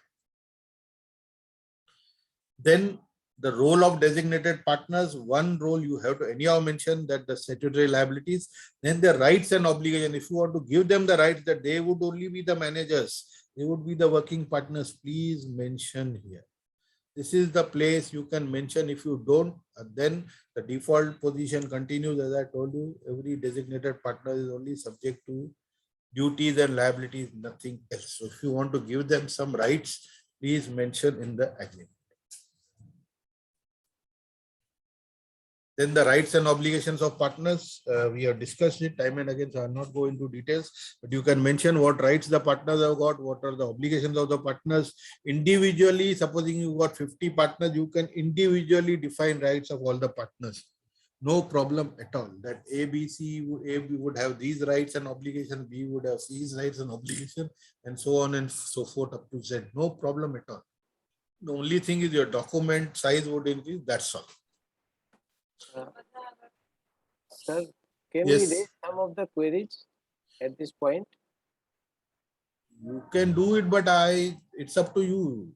Then the role of designated partners, one role you have to anyhow mention, that the statutory liabilities, then the rights and obligation. If you want to give them the rights that they would only be the managers, they would be the working partners, please mention here. This is the place you can mention. If you don't, then the default position continues. As I told you, every designated partner is only subject to duties and liabilities, nothing else. So if you want to give them some rights, please mention in the agreement. Then the rights and obligations of partners, we have discussed it time and again, so I'll not go into details, but you can mention what rights the partners have got, what are the obligations of the partners. Individually, supposing you got 50 partners, you can individually define rights of all the partners. No problem at all. That A, B, would have these rights and obligations, B would have these rights and obligations, and so on and so forth up to Z. No problem at all. The only thing is your document size would increase, that's all. Sir, can we raise some of the queries at this point? You can do it, but it's up to you.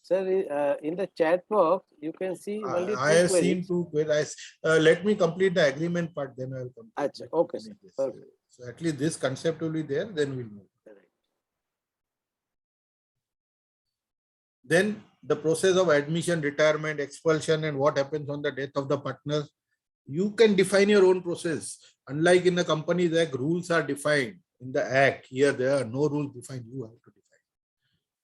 Sir, in the chat box, you can see only I have seen 2 queries. Let me complete the agreement part, then I will come. Achha, okay, sir. Perfect. So at least this concept will be there, then we'll move. Then the process of admission, retirement, expulsion, and what happens on the death of the partners. You can define your own process. Unlike in the Companies Act, rules are defined in the Act. Here there are no rules defined. You have to define.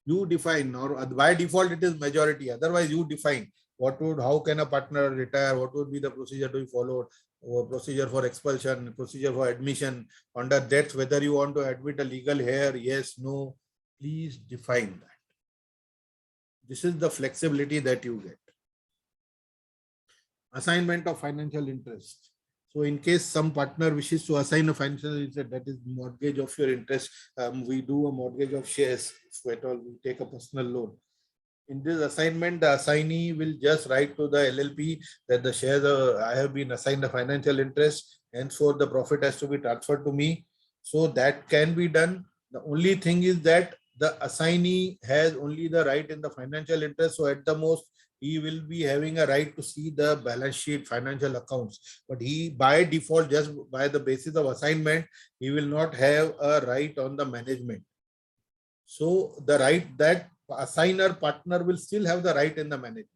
You define, or by default it is majority. Otherwise, you define how can a partner retire? What would be the procedure to be followed? Or procedure for expulsion, procedure for admission, under death, whether you want to admit a legal heir, yes, no. Please define that. This is the flexibility that you get. Assignment of financial interest. So in case some partner wishes to assign a financial interest, that is mortgage of your interest, we do a mortgage of shares. If at all we take a personal loan. In this assignment, the assignee will just write to the LLP that the shares I have been assigned a financial interest, and so the profit has to be transferred to me. So that can be done. The only thing is that the assignee has only the right in the financial interest. So at the most, he will be having a right to see the balance sheet, financial accounts. But he, by default, just by the basis of assignment, he will not have a right on the management. So the right that assigner partner will still have the right in the management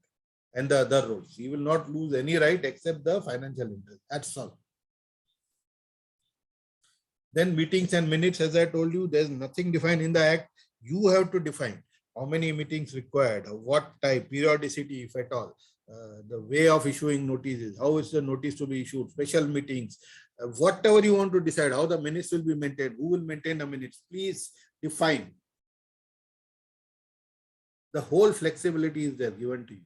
and the other roles. He will not lose any right except the financial interest. That's all. Then meetings and minutes, as I told you, there's nothing defined in the Act. You have to define how many meetings required, what type, periodicity, if at all, the way of issuing notices, how is the notice to be issued, special meetings, whatever you want to decide, how the minutes will be maintained, who will maintain the minutes, please define. The whole flexibility is there given to you.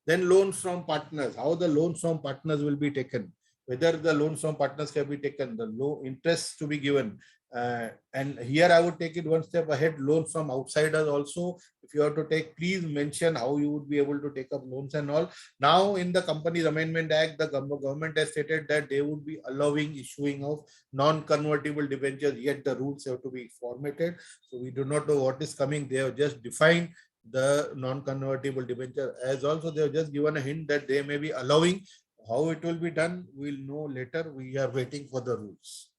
Then loans from partners, how the loans from partners will be taken, whether the loans from partners can be taken, the low interest to be given. And here I would take it one step ahead, loans from outsiders also. If you have to take, please mention how you would be able to take up loans and all. Now in the Companies Amendment Act, the government has stated that they would be allowing issuing of non-convertible debentures, yet the rules have to be formatted. So we do not know what is coming. They have just defined the non-convertible debenture, as also they have just given a hint that they may be allowing. How it will be done, we'll know later. We are waiting for the rules.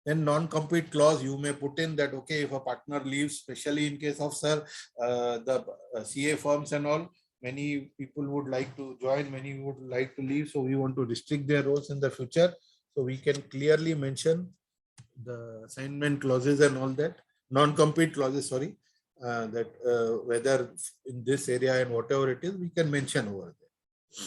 Then non-compete clause, you may put in that, okay, if a partner leaves, especially in case of the CA firms and all, many people would like to join, many would like to leave. So we want to restrict their roles in the future. So we can clearly mention the assignment clauses and all that, non-compete clauses, sorry, that whether in this area and whatever it is, we can mention over there.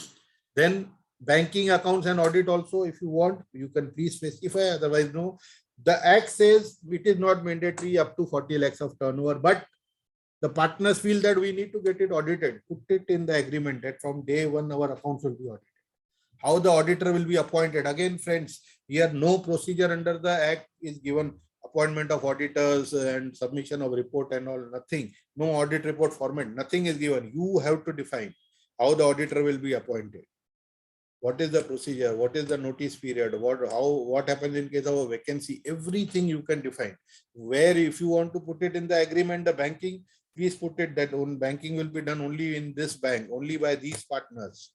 Then banking accounts and audit also, if you want, you can please specify, otherwise no. The Act says it is not mandatory up to 40 lakhs of turnover, but the partners feel that we need to get it audited. Put it in the agreement that from day one our accounts will be audited. How the auditor will be appointed. Again, friends, here no procedure under the Act is given. Appointment of auditors and submission of report and all, nothing. No audit report format, nothing is given. You have to define how the auditor will be appointed. What is the procedure? What is the notice period? What happens in case of a vacancy? Everything you can define. Where if you want to put it in the agreement, the banking, please put it that banking will be done only in this bank, only by these partners.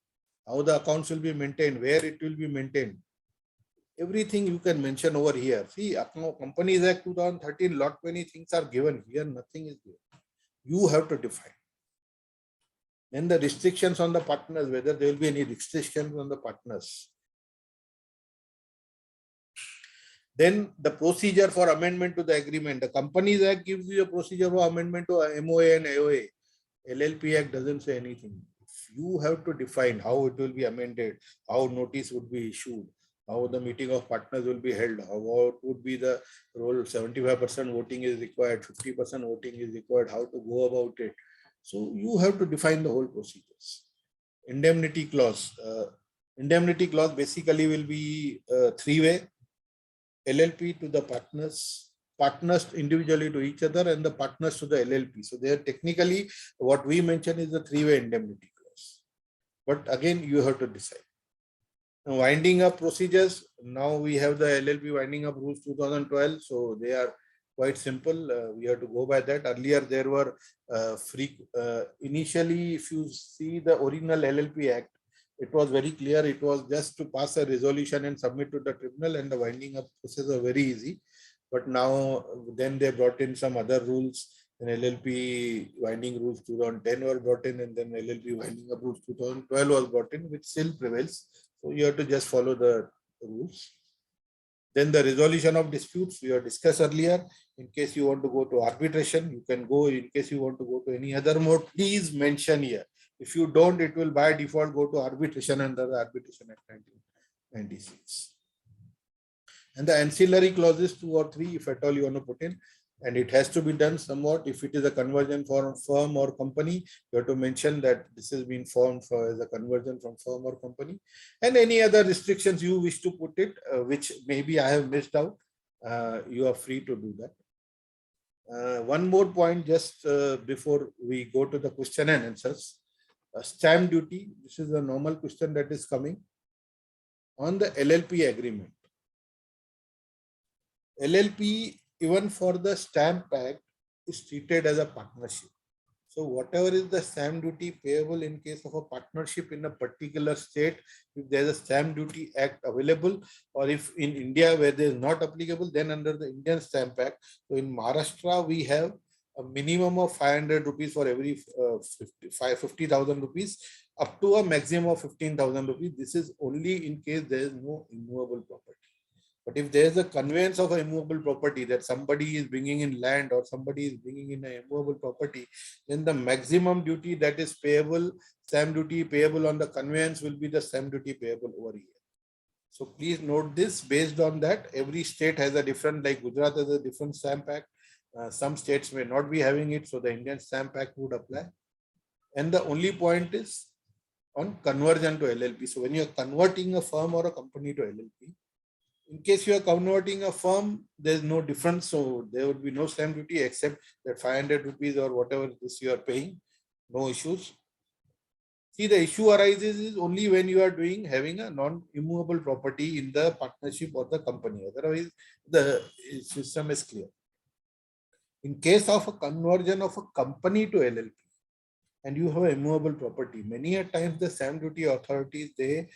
How the accounts will be maintained, where it will be maintained. Everything you can mention over here. See, Companies Act 2013, lot many things are given. Here nothing is given. You have to define. Then the restrictions on the partners, whether there will be any restrictions on the partners. Then the procedure for amendment to the agreement. The Companies Act gives you a procedure for amendment to MOA and AOA. LLP Act doesn't say anything. You have to define how it will be amended, how notice would be issued, how the meeting of partners will be held, what would be the role, 75% voting is required, 50% voting is required, how to go about it. So you have to define the whole procedures. Indemnity clause. Indemnity clause basically will be three-way. LLP to the partners, partners individually to each other, and the partners to the LLP. So they are technically, what we mentioned is the three-way indemnity clause. But again, you have to decide. Now, winding up procedures. Now we have the LLP winding up rules 2012. So they are quite simple. We have to go by that. Earlier there were initially, if you see the original LLP Act, it was very clear. It was just to pass a resolution and submit to the tribunal, and the winding up process was very easy. But now then they brought in some other rules, and LLP winding rules 2010 were brought in, and then LLP winding up rules 2012 was brought in, which still prevails. So you have to just follow the rules. Then the resolution of disputes we have discussed earlier. In case you want to go to arbitration, you can go. In case you want to go to any other mode, please mention here. If you don't, it will by default go to arbitration under the Arbitration Act 1996. And the ancillary clauses 2 or 3, if at all you want to put in, and it has to be done somewhat. If it is a conversion from firm or company, you have to mention that this has been formed for as a conversion from firm or company, and any other restrictions you wish to put it, which maybe I have missed out. You are free to do that. One more point just before we go to the question and answers. Stamp duty. This is a normal question that is coming on the LLP agreement. LLP, even for the Stamp Act, is treated as a partnership. So whatever is the stamp duty payable in case of a partnership in a particular state, if there is a Stamp Duty Act available, or if in India where there is not applicable, then under the Indian Stamp Act. So in Maharashtra, we have a minimum of 500 rupees for every 50,000 rupees, up to a maximum of 15,000 rupees. This is only in case there is no immovable property. But if there is a conveyance of a immovable property, that somebody is bringing in land or somebody is bringing in a immovable property, then the maximum duty that is payable, stamp duty payable on the conveyance, will be the stamp duty payable over here. So please note this. Based on that, every state has a different, like Gujarat has a different Stamp Act. Some states may not be having it, so the Indian Stamp Act would apply. And the only point is on conversion to LLP. So when you are converting a firm or a company to LLP, in case you are converting a firm, there is no difference. So there would be no stamp duty except that 500 rupees or whatever this you are paying. No issues. See, the issue arises is only when you are having a non-immovable property in the partnership or the company. Otherwise, the system is clear. In case of a conversion of a company to LLP, and you have a immovable property, many a times the stamp duty authorities, they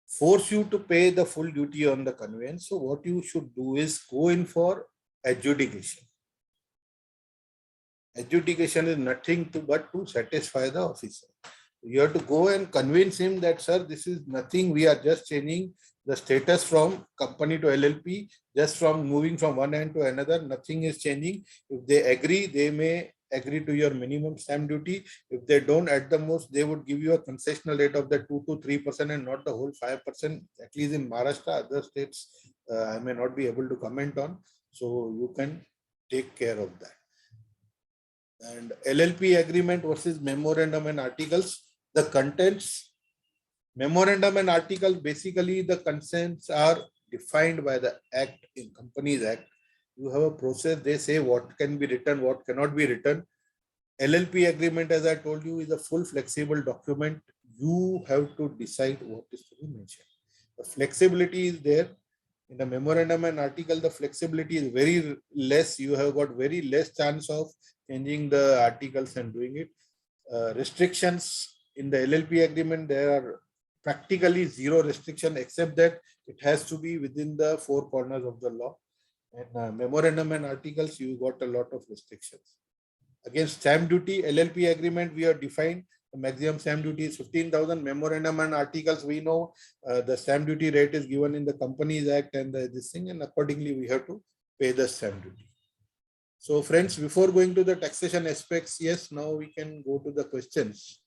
force you to pay the full duty on the conveyance. So what you should do is go in for adjudication. Adjudication is nothing but to satisfy the officer. You have to go and convince him that, sir, this is nothing. We are just changing the status from company to LLP, just from moving from one end to another. Nothing is changing. If they agree, they may agree to your minimum stamp duty. If they don't, at the most, they would give you a concessional rate of the 2 to 3% and not the whole 5%, at least in Maharashtra. Other states, I may not be able to comment on. So you can take care of that. And LLP agreement versus memorandum and articles. The contents, memorandum and articles, basically the consents are defined by the Act, in Companies Act. You have a process, they say what can be written, what cannot be written. LLP agreement, as I told you, is a full flexible document. You have to decide what is to be mentioned. The flexibility is there. In the memorandum and article, the flexibility is very less. You have got very less chance of changing the articles and doing it. Restrictions in the LLP agreement, there are practically zero restriction, except that it has to be within the four corners of the law. And memorandum and articles, you got a lot of restrictions. Against stamp duty, LLP agreement, we are defined. The maximum stamp duty is 15,000. Memorandum and articles, we know the stamp duty rate is given in the Companies Act and this thing, and accordingly we have to pay the stamp duty. So friends, before going to the taxation aspects, yes, now we can go to the questions.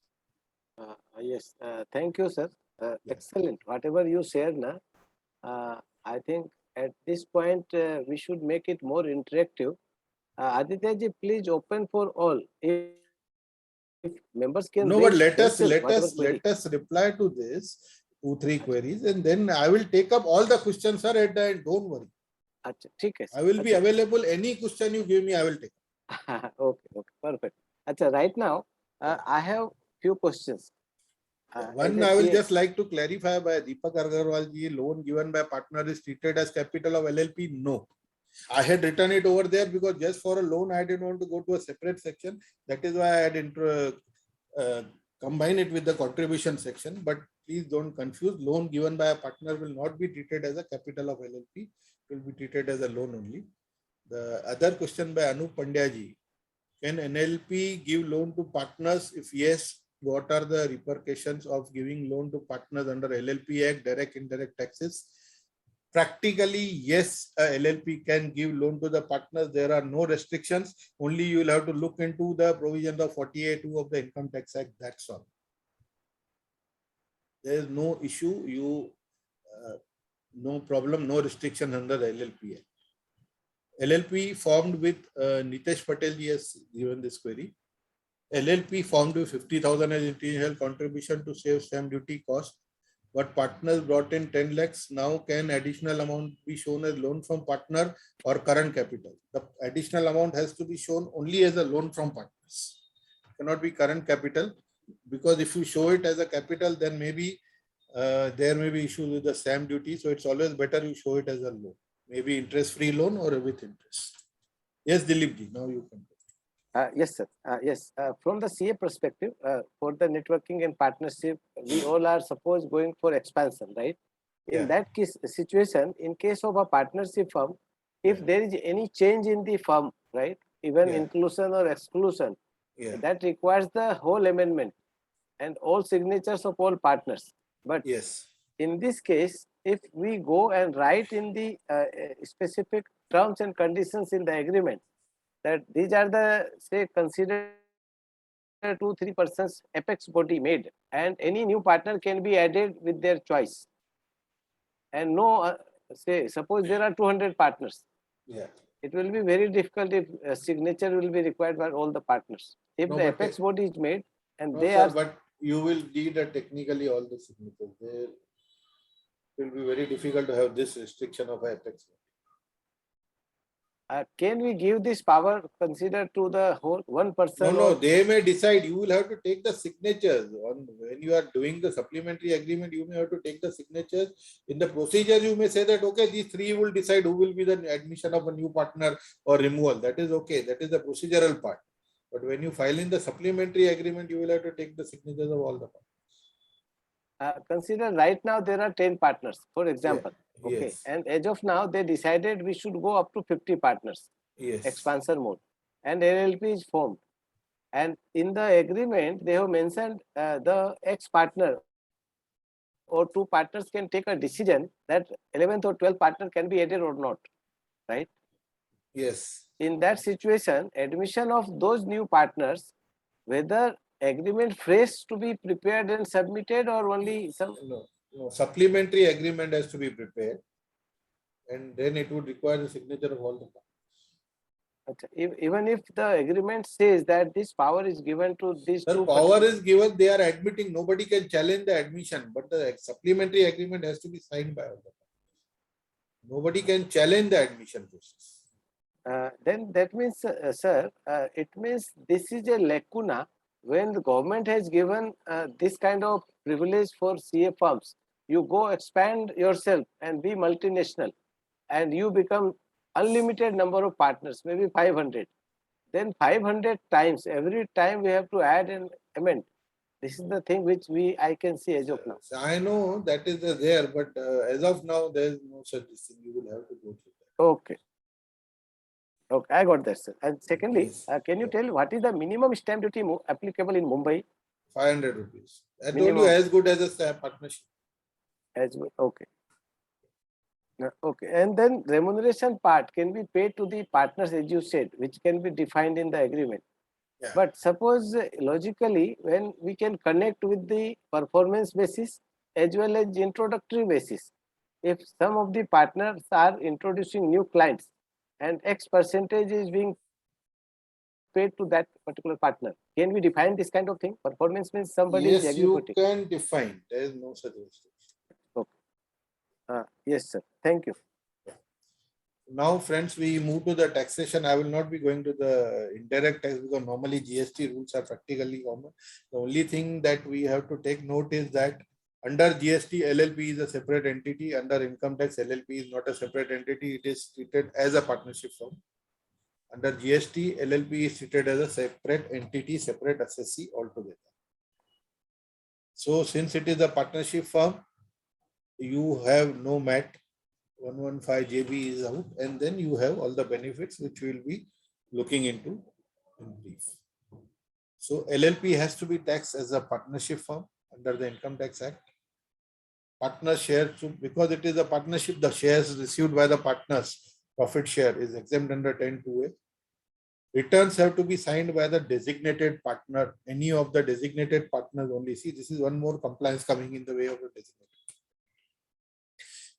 Yes, thank you, sir. Excellent. Whatever you shared, I think at this point we should make it more interactive. Aditya ji, please open for all. If members can No, but raise let themselves, us reply to this 2-3 queries, and then I will take up all the questions, sir, at the end. Don't worry. Achha, theek hai, sir. I will be available. Any question you give me, I will take. Okay, perfect. Achha, right now, I have few questions. One, I will just like to clarify by Deepak Agarwal ji, loan given by partner is treated as capital of LLP. No. I had written it over there because just for a loan, I didn't want to go to a separate section. That is why I had combine it with the contribution section. But please don't confuse. Loan given by a partner will not be treated as a capital of LLP. It will be treated as a loan only. The other question by Anup Pandya ji. Can NLP give loan to partners? If yes, what are the repercussions of giving loan to partners under LLP Act, direct indirect taxes. Practically, yes, a LLP can give loan to the partners. There are no restrictions. Only you will have to look into the provisions of 48(2) of the Income Tax Act. That's all. There is no issue. No problem, no restriction under the LLP Act. LLP formed with Nitesh Patel ji has given this query. LLP formed with 50,000 as initial contribution to save stamp duty cost, but partners brought in 10 lakhs. Now can additional amount be shown as loan from partner or current capital? The additional amount has to be shown only as a loan from partners. It cannot be current capital, because if you show it as a capital, then maybe there may be issues with the stamp duty. So it's always better you show it as a loan, maybe interest-free loan or with interest. Yes, Dilip ji, now you can. Yes, sir. Yes, from the CA perspective, for the networking and partnership, we all are suppose going for expansion, right? In Yeah. that case situation, in case of a partnership firm, if Yeah. there is any change in the firm, right, even Yeah. inclusion or exclusion, Yeah. that requires the whole amendment and all signatures of all partners. But Yes. in this case, if we go and write in the specific terms and conditions in the agreement that these are the, say, consider 2-3 persons apex body made, and any new partner can be added with their choice, and no say suppose there are 200 partners, Yeah. it will be very difficult if a signature will be required by all the partners. If No, the but apex body is made and No, they sir, are but you will need technically all the signatures. There will be very difficult to have this restriction of apex. can we give this power consider to the whole one person? No, or they may decide. You will have to take the signatures on when you are doing the supplementary agreement. You may have to take the signatures in the procedure. You may say that okay, these three will decide who will be the admission of a new partner or removal. That is okay. That is the procedural part. But when you file in the supplementary agreement, you will have to take the signatures of all the partners. consider right now there are 10 partners, for example. Yeah. Okay, Yes. and as of now they decided we should go up to 50 partners, Yes. expansion mode, and LLP is formed. And in the agreement, they have mentioned the ex-partner or two partners can take a decision that 11th or 12th partner can be added or not, right? Yes. In that situation, admission of those new partners, whether agreement fresh to be prepared and submitted or only some. No, supplementary agreement has to be prepared, and then it would require the signature of all the partners. Even if the agreement says that this power is given to these The two power is given, they are admitting, nobody can challenge the admission, but the supplementary agreement has to be signed by all the partners. Nobody can challenge the admission process. Then that means, sir, it means this is a lacuna when the government has given this kind of privilege for CA firms. You go expand yourself and be multinational, and you become unlimited number of partners, maybe 500. Then 500 times, every time we have to add and amend. This is the thing which I can see as of now. I know that is there, but as of now, there is no such thing. You will have to go through that. Okay. Okay, I got that, sir. And secondly, Yes. can you tell what is the minimum stamp duty applicable in Mumbai? 500 rupees. I told Minimum. you as good as a partnership. As well. Okay. Okay, and then remuneration part can be paid to the partners, as you said, which can be defined in the agreement. Yeah. But suppose logically, when we can connect with the performance basis as well as introductory basis, if some of the partners are introducing new clients and X percentage is being paid to that particular partner, can we define this kind of thing? Performance means somebody is Yes, you executing. can define. There is no such restriction. Yes, sir. Thank you. Now, friends, we move to the taxation. I will not be going to the indirect tax because normally GST rules are practically common. The only thing that we have to take note is that under GST, LLP is a separate entity. Under income tax, LLP is not a separate entity. It is treated as a partnership firm. Under GST, LLP is treated as a separate entity, separate assessee altogether. So, since it is a partnership firm, you have no MAT. 115 JB is out, and then you have all the benefits which we will be looking into in brief. So LLP has to be taxed as a partnership firm under the Income Tax Act. Partner share, because it is a partnership, the shares received by the partners, profit share is exempt under 10(2)(a). Returns have to be signed by the designated partner, any of the designated partners only. See, this is one more compliance coming in the way of the designated.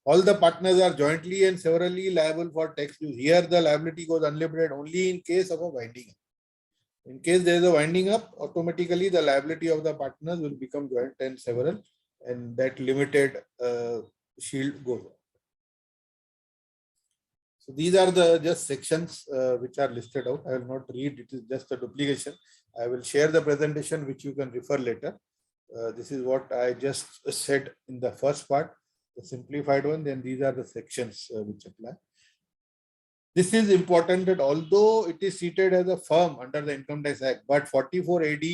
All the partners are jointly and severally liable for tax dues. Here the liability goes unlimited only in case of a winding up. In case there is a winding up, automatically the liability of the partners will become joint and several, and that limited shield goes on. So these are the just sections which are listed out. I will not read, it is just a duplication. I will share the presentation which you can refer later. This is what I just said in the first part, the simplified one. Then these are the sections which apply. This is important that although it is treated as a firm under the Income Tax Act, but 44 AD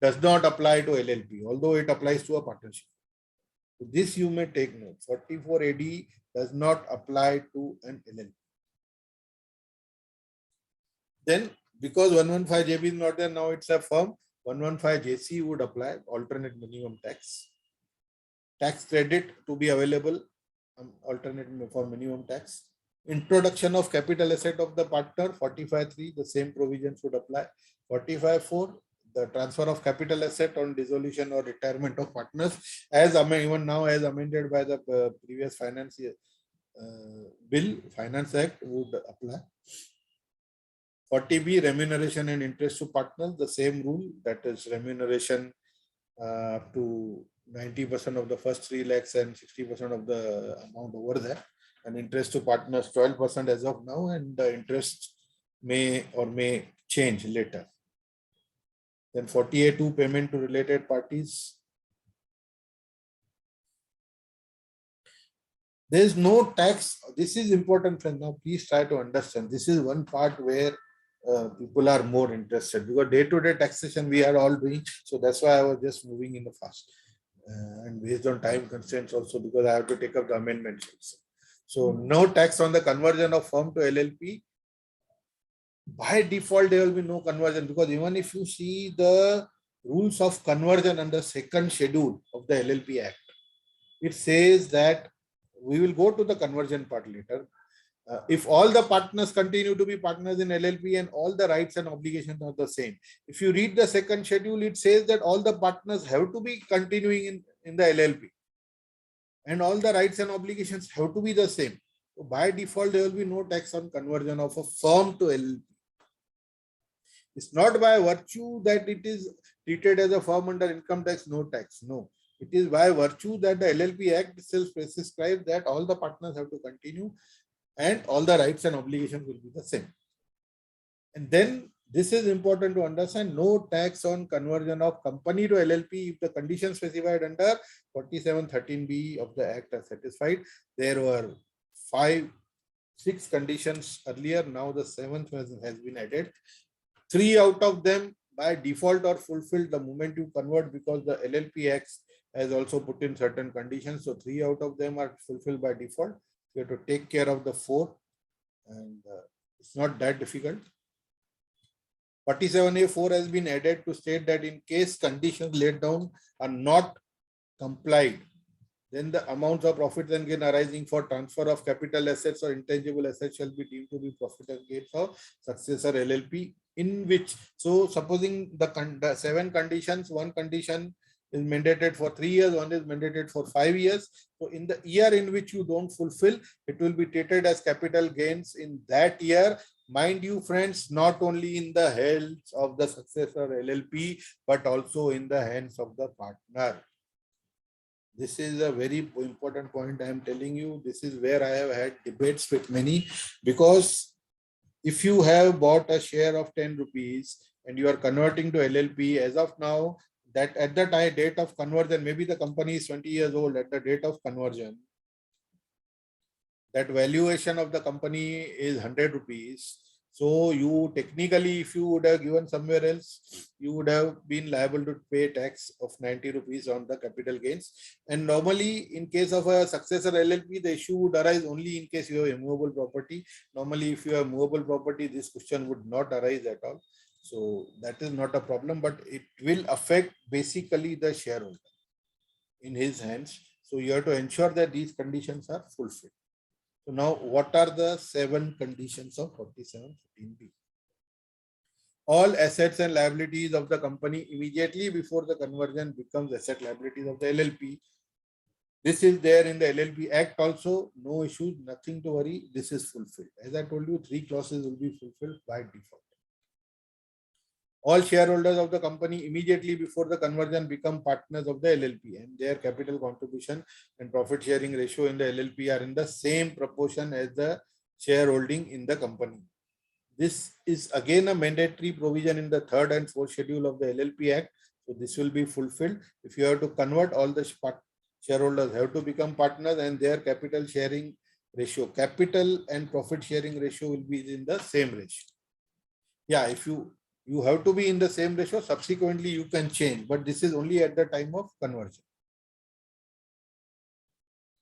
does not apply to LLP, although it applies to a partnership. So this you may take note. 44 AD does not apply to an LLP. Then, because 115 JB is not there, now it's a firm, 115 JC would apply alternate minimum tax. Tax credit to be available, alternate for minimum tax. Introduction of capital asset of the partner, 45(3), the same provisions would apply. 45(4), the transfer of capital asset on dissolution or retirement of partners, as even now as amended by the previous finance bill, Finance Act would apply. 40B, remuneration and interest to partners, the same rule, that is remuneration to 90% of the first 3 lakhs and 60% of the amount over there, and interest to partners 12% as of now, and the interest may or may change later. Then 40A2, payment to related parties. There is no tax. This is important, friends. Now please try to understand. This is one part where people are more interested, because day-to-day taxation we are all doing. So that's why I was just moving in the fast, and based on time constraints also, because I have to take up the amendments also. So no tax on the conversion of firm to LLP. By default, there will be no conversion, because even if you see the rules of conversion under second schedule of the LLP Act, it says that we will go to the conversion part later. If all the partners continue to be partners in LLP and all the rights and obligations are the same. If you read the second schedule, it says that all the partners have to be continuing in the LLP. And all the rights and obligations have to be the same. So by default, there will be no tax on conversion of a firm to LLP. It's not by virtue that it is treated as a firm under income tax, no tax. No. It is by virtue that the LLP Act itself prescribes that all the partners have to continue and all the rights and obligations will be the same. And then this is important to understand, no tax on conversion of company to LLP if the conditions specified under 47(13)(b) of the Act are satisfied. There were 6 conditions earlier. Now the 7th has been added. 3 out of them by default are fulfilled the moment you convert, because the LLP Act has also put in certain conditions. So 3 out of them are fulfilled by default. You have to take care of the 4, and it's not that difficult. 47A(4) has been added to state that in case conditions laid down are not complied, then the amounts of profit and gain arising for transfer of capital assets or intangible assets shall be deemed to be profit and gain for successor LLP, in which, so supposing the 7 conditions, 1 condition is mandated for 3 years, 1 is mandated for 5 years. So in the year in which you don't fulfill, it will be treated as capital gains in that year. Mind you, friends, not only in the hands of the successor LLP, but also in the hands of the partner. This is a very important point I am telling you. This is where I have had debates with many, because if you have bought a share of 10 rupees and you are converting to LLP, as of now, that at the date of conversion, maybe the company is 20 years old at the date of conversion, that valuation of the company is 100 rupees. So you technically, if you would have given somewhere else, you would have been liable to pay tax of 90 rupees on the capital gains. And normally, in case of a successor LLP, the issue would arise only in case you have immovable property. Normally, if you have movable property, this question would not arise at all. So that is not a problem, but it will affect basically the shareholder in his hands. So you have to ensure that these conditions are fulfilled. So now what are the 7 conditions of 47(14)(b)? All assets and liabilities of the company immediately before the conversion becomes asset liabilities of the LLP. This is there in the LLP Act also. No issues, nothing to worry. This is fulfilled. As I told you, 3 clauses will be fulfilled by default. All shareholders of the company immediately before the conversion become partners of the LLP, and their capital contribution and profit sharing ratio in the LLP are in the same proportion as the shareholding in the company. This is again a mandatory provision in the 3rd and 4th schedule of the LLP Act. So this will be fulfilled. If you have to convert, all the shareholders have to become partners, and their capital sharing ratio, capital and profit sharing ratio will be in the same ratio. Yeah, if you have to be in the same ratio, subsequently you can change, but this is only at the time of conversion.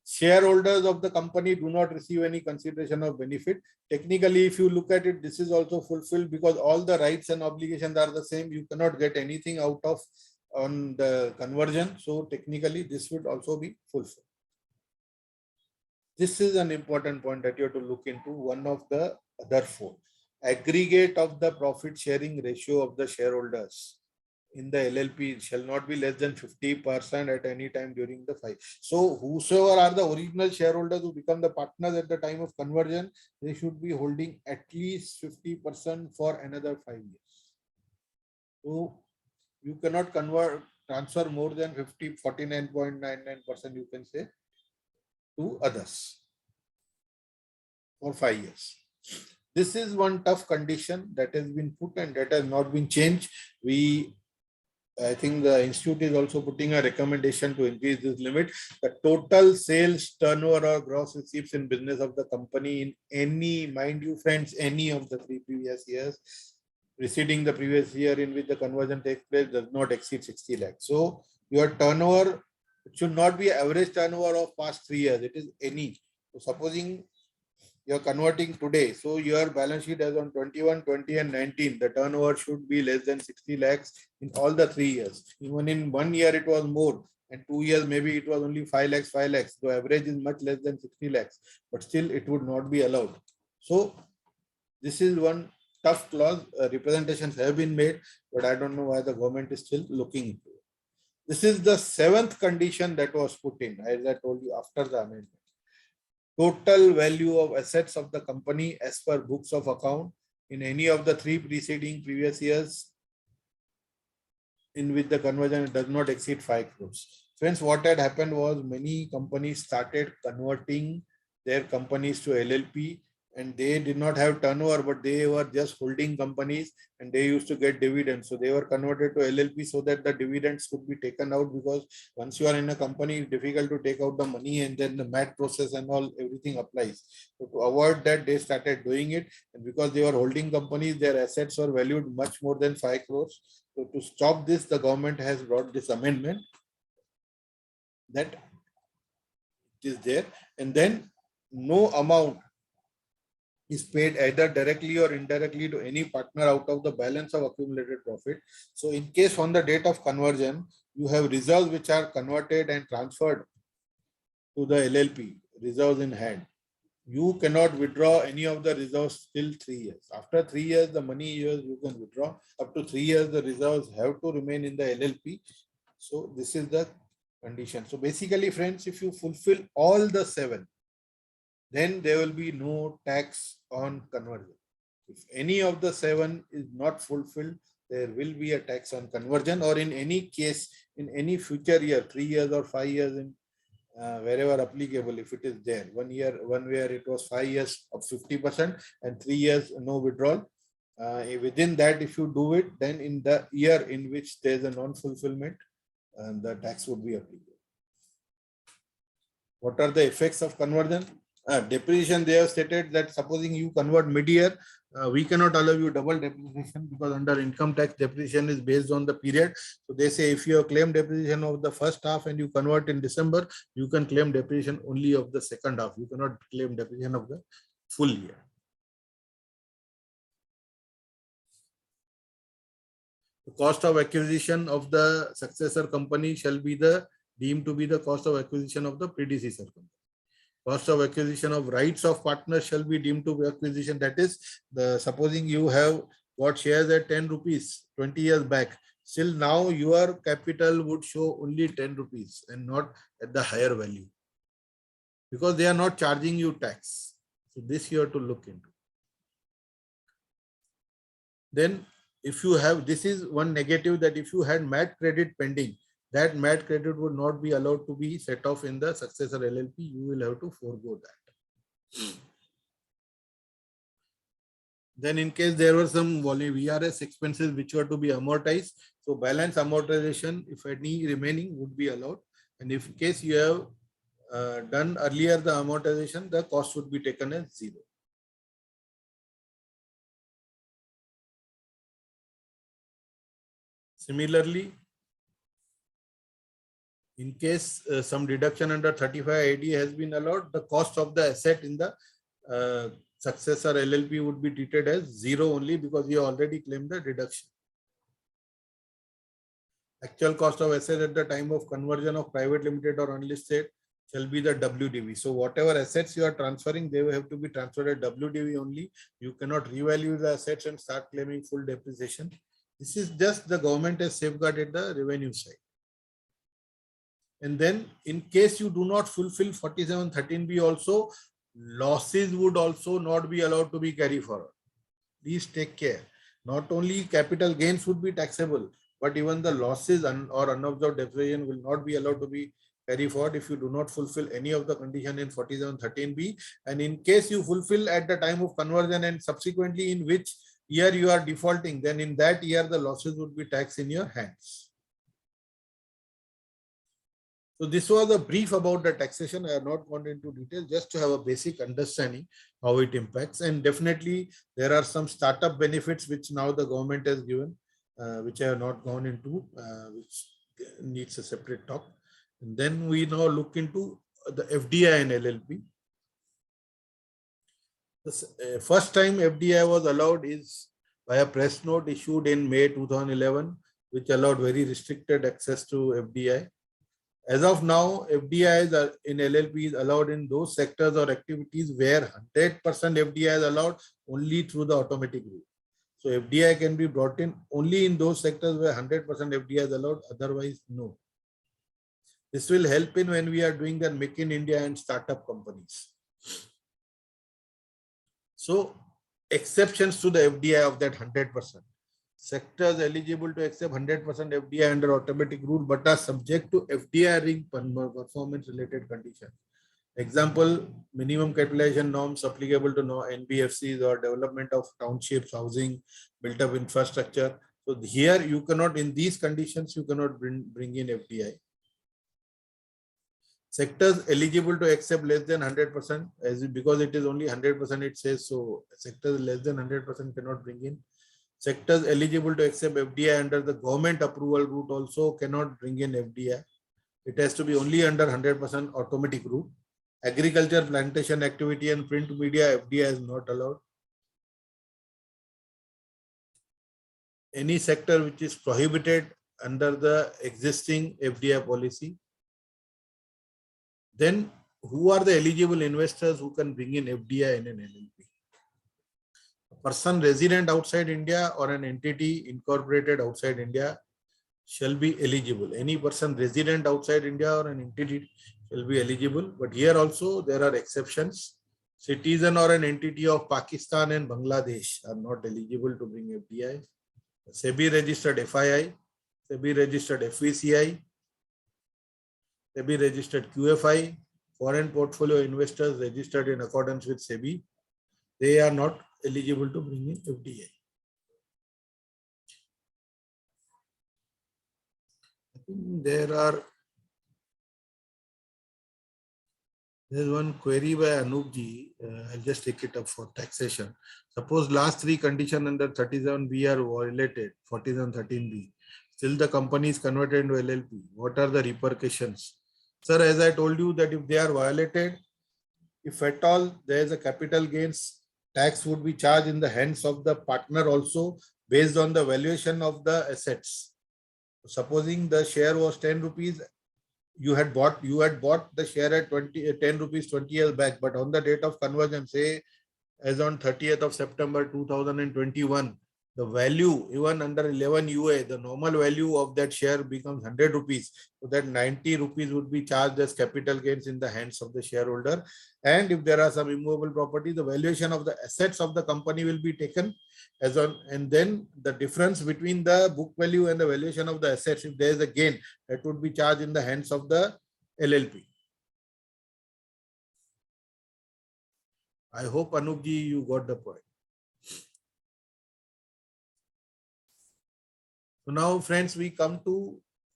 Shareholders of the company do not receive any consideration of benefit. Technically, if you look at it, this is also fulfilled because all the rights and obligations are the same. You cannot get anything out of on the conversion. So technically, this would also be fulfilled. This is an important point that you have to look into. One of the other 4. Aggregate of the profit sharing ratio of the shareholders in the LLP shall not be less than 50% at any time during the 5. So whosoever are the original shareholders who become the partners at the time of conversion, they should be holding at least 50% for another 5 years. So you cannot transfer more than 49.99% you can say to others for 5 years. This is one tough condition that has been put and that has not been changed. I think the institute is also putting a recommendation to increase this limit. The total sales, turnover or gross receipts in business of the company in any, mind you friends, any of the 3 previous years preceding the previous year in which the conversion takes place does not exceed 60 lakhs. So your turnover should not be average turnover of past 3 years. It is any. So supposing you're converting today, so your balance sheet as on 21, 20 and 19, the turnover should be less than 60 lakhs in all the 3 years. Even in 1 year it was more, and 2 years maybe it was only 5 lakhs, 5 lakhs. The average is much less than 60 lakhs, but still it would not be allowed. So this is one tough clause. Representations have been made, but I don't know why the government is still looking into it. This is the 7th condition that was put in, as I told you, after the amendment. Total value of assets of the company as per books of account in any of the 3 preceding previous years in which the conversion does not exceed 5 crores. Friends, what had happened was many companies started converting their companies to LLP, and they did not have turnover, but they were just holding companies and they used to get dividends. So they were converted to LLP so that the dividends could be taken out, because once you are in a company, it's difficult to take out the money, and then the MAT process and all, everything applies. So to avoid that, they started doing it. And because they were holding companies, their assets were valued much more than 5 crores. So to stop this, the government has brought this amendment that it is there, and then no amount is paid either directly or indirectly to any partner out of the balance of accumulated profit. So in case on the date of conversion, you have reserves which are converted and transferred to the LLP, reserves in hand, you cannot withdraw any of the reserves till 3 years. After 3 years, the money you can withdraw. Up to 3 years, the reserves have to remain in the LLP. So this is the condition. So basically, friends, if you fulfill all the 7, then there will be no tax on conversion. If any of the 7 is not fulfilled, there will be a tax on conversion, or in any case, in any future year, 3 years or 5 years, in wherever applicable, if it is there. 1 year, 1 year it was 5 years of 50% and 3 years no withdrawal. Within that, if you do it, then in the year in which there is a non-fulfillment, the tax would be applicable. What are the effects of conversion? Depreciation, they have stated that supposing you convert mid-year, we cannot allow you double depreciation, because under income tax, depreciation is based on the period. So they say if you have claimed depreciation of the first half and you convert in December, you can claim depreciation only of the second half. You cannot claim depreciation of the full year. The cost of acquisition of the successor company shall be deemed to be the cost of acquisition of the predecessor company. Cost of acquisition of rights of partners shall be deemed to be acquisition. That is, supposing you have got shares at 10 rupees 20 years back, still now your capital would show only 10 rupees and not at the higher value, because they are not charging you tax. So this you have to look into. Then if you have, this is one negative, that if you had MAT credit pending, that MAT credit would not be allowed to be set off in the successor LLP. You will have to forego that. Then in case there were some VRS expenses which were to be amortized, so balance amortization, if any remaining, would be allowed. And if in case you have done earlier the amortization, the cost would be taken as zero. Similarly, in case some deduction under 35 AD has been allowed, the cost of the asset in the successor LLP would be treated as zero only, because you already claimed the deduction. Actual cost of asset at the time of conversion of private limited or unlisted shall be the WDV. So whatever assets you are transferring, they will have to be transferred at WDV only. You cannot revalue the assets and start claiming full depreciation. This is just the government has safeguarded the revenue side. And then in case you do not fulfill 4713B also, losses would also not be allowed to be carried forward. Please take care. Not only capital gains would be taxable, but even the losses or unobserved depreciation will not be allowed to be carried forward if you do not fulfill any of the condition in 4713B. And in case you fulfill at the time of conversion and subsequently in which year you are defaulting, then in that year the losses would be taxed in your hands. So this was a brief about the taxation. I have not gone into detail, just to have a basic understanding how it impacts. And definitely there are some startup benefits which now the government has given, which I have not gone into, which needs a separate talk. And then we now look into the FDI and LLP. The first time FDI was allowed is by a press note issued in May 2011, which allowed very restricted access to FDI. As of now, FDI in LLP is allowed in those sectors or activities where 100% FDI is allowed only through the automatic route. So FDI can be brought in only in those sectors where 100% FDI is allowed, otherwise no. This will help in when we are doing the Make in India and startup companies. So exceptions to the FDI of that 100%. Sectors eligible to accept 100% FDI under automatic route but are subject to FDI performance related conditions. Example, minimum capitalization norms applicable to NBFCs or development of townships, housing, built up infrastructure. So here you cannot, in these conditions, you cannot bring in FDI. Sectors eligible to accept less than 100%, because it is only 100% it says, so sectors less than 100% cannot bring in. Sectors eligible to accept FDI under the government approval route also cannot bring in FDI. It has to be only under 100% automatic route. Agriculture, plantation activity and print media, FDI is not allowed. Any sector which is prohibited under the existing FDI policy. Then who are the eligible investors who can bring in FDI in an LLP? Person resident outside India or an entity incorporated outside India shall be eligible. Any person resident outside India or an entity shall be eligible. But here also there are exceptions. Citizen or an entity of Pakistan and Bangladesh are not eligible to bring FDI. SEBI registered FII, SEBI registered FVCI, SEBI registered QFI, foreign portfolio investors registered in accordance with SEBI, they are not eligible to bring in FDI. I think there's one query by Anupji. I'll just take it up for taxation. Suppose last three conditions under 37B are violated, 4713B. Still the company is converted into LLP. What are the repercussions? Sir, as I told you that if they are violated, if at all there is a capital gains, tax would be charged in the hands of the partner also based on the valuation of the assets. Supposing the share was 10 rupees, you had bought the share at 10 rupees 20 years back, but on the date of conversion, say as on 30th of September 2021, the value even under 11 UA, the normal value of that share becomes 100 rupees. So that 90 rupees would be charged as capital gains in the hands of the shareholder. And if there are some immovable property, the valuation of the assets of the company will be taken as on, and then the difference between the book value and the valuation of the assets, if there is a gain, that would be charged in the hands of the LLP. I hope Anupji, you got the point. So now, friends, we come to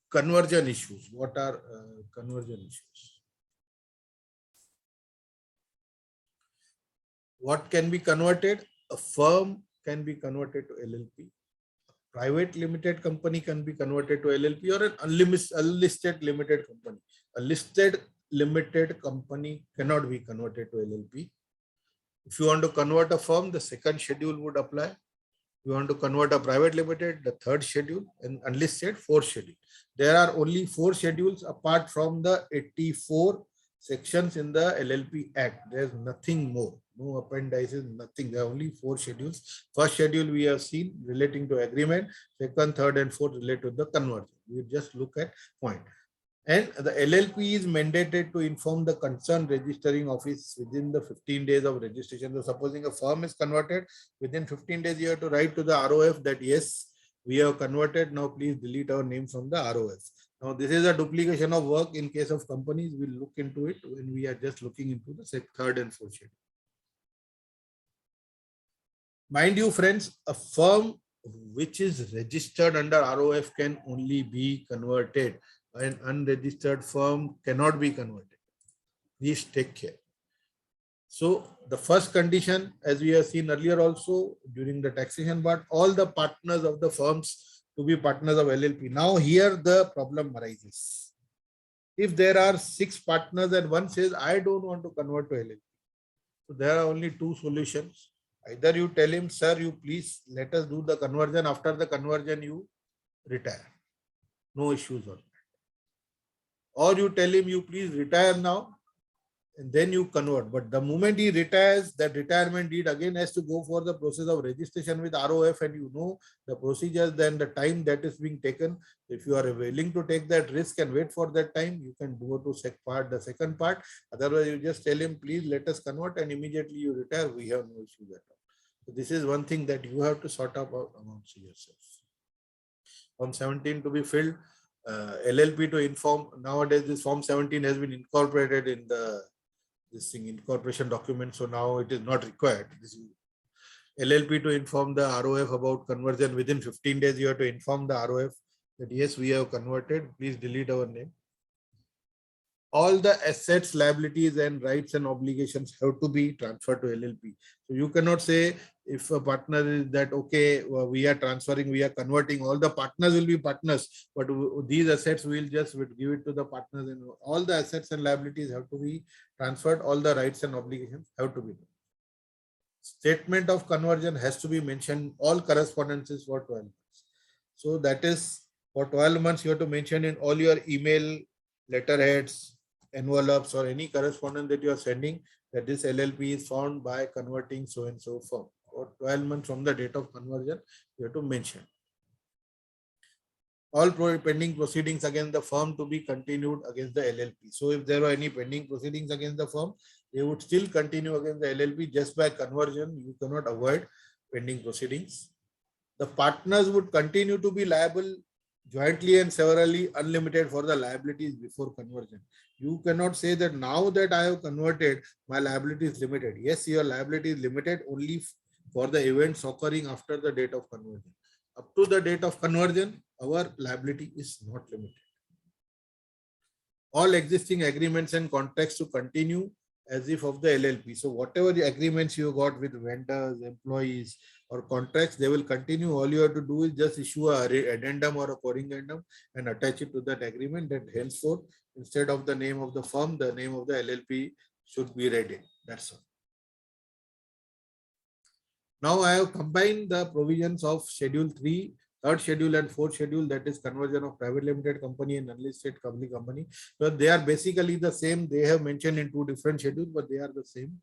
conversion issues. What are conversion issues? What can be converted? A firm can be converted to LLP. A private limited company can be converted to LLP, or an unlisted limited company. A listed limited company cannot be converted to LLP. If you want to convert a firm, the second schedule would apply. You want to convert a private limited, the third schedule, and unlisted, fourth schedule. There are only 4 schedules apart from the 84 sections in the LLP Act. There's nothing more, no appendices, nothing. There are only 4 schedules. First schedule we have seen relating to agreement. Second, third, and fourth relate to the conversion. We just look at point. And the LLP is mandated to inform the concerned registering office within the 15 days of registration. So supposing a firm is converted, within 15 days, you have to write to the ROF that yes, we have converted. Now please delete our name from the ROF. Now this is a duplication of work in case of companies. We'll look into it when we are just looking into the third and fourth schedule. Mind you, friends, a firm which is registered under ROF can only be converted. An unregistered firm cannot be converted. Please take care. So the first condition, as we have seen earlier also during the taxation part, all the partners of the firms to be partners of LLP. Now here the problem arises. If there are 6 partners and one says, I don't want to convert to LLP. So there are only 2 solutions. Either you tell him, sir, you please let us do the conversion. After the conversion, you retire. No issues on that. Or you tell him, you please retire now, and then you convert. But the moment he retires, that retirement deed again has to go for the process of registration with ROF, and you know the procedures, then the time that is being taken. If you are willing to take that risk and wait for that time, you can go to the second part. Otherwise, you just tell him, please let us convert, and immediately you retire. We have no issues at all. So this is one thing that you have to sort out amongst yourself. Form 17 to be filled. LLP to inform. Nowadays, this Form 17 has been incorporated in the incorporation document, so now it is not required. This is LLP to inform the ROF about conversion. Within 15 days, you have to inform the ROF that yes, we have converted. Please delete our name. All the assets, liabilities, and rights and obligations have to be transferred to LLP. So you cannot say if a partner is that, okay, we are transferring, we are converting, all the partners will be partners, but these assets will just give it to the partners, and all the assets and liabilities have to be transferred. All the rights and obligations have to be done. Statement of conversion has to be mentioned, all correspondences for 12 months. So that is for 12 months, you have to mention in all your email, letterheads, envelopes, or any correspondence that you are sending that this LLP is found by converting so and so firm. For 12 months from the date of conversion, you have to mention. All pending proceedings against the firm to be continued against the LLP. So if there were any pending proceedings against the firm, they would still continue against the LLP. Just by conversion, you cannot avoid pending proceedings. The partners would continue to be liable jointly and severally unlimited for the liabilities before conversion. You cannot say that now that I have converted, my liability is limited. Yes, your liability is limited only for the events occurring after the date of conversion. Up to the date of conversion, our liability is not limited. All existing agreements and contracts to continue as if of the LLP. So whatever the agreements you got with vendors, employees, or contracts, they will continue. All you have to do is just issue an addendum or a corrigendum and attach it to that agreement, that henceforth, instead of the name of the firm, the name of the LLP should be read in. That's all. Now I have combined the provisions of Schedule 3, third schedule and fourth schedule, that is conversion of private limited company and unlisted public company. But they are basically the same. They have mentioned in two different schedules, but they are the same.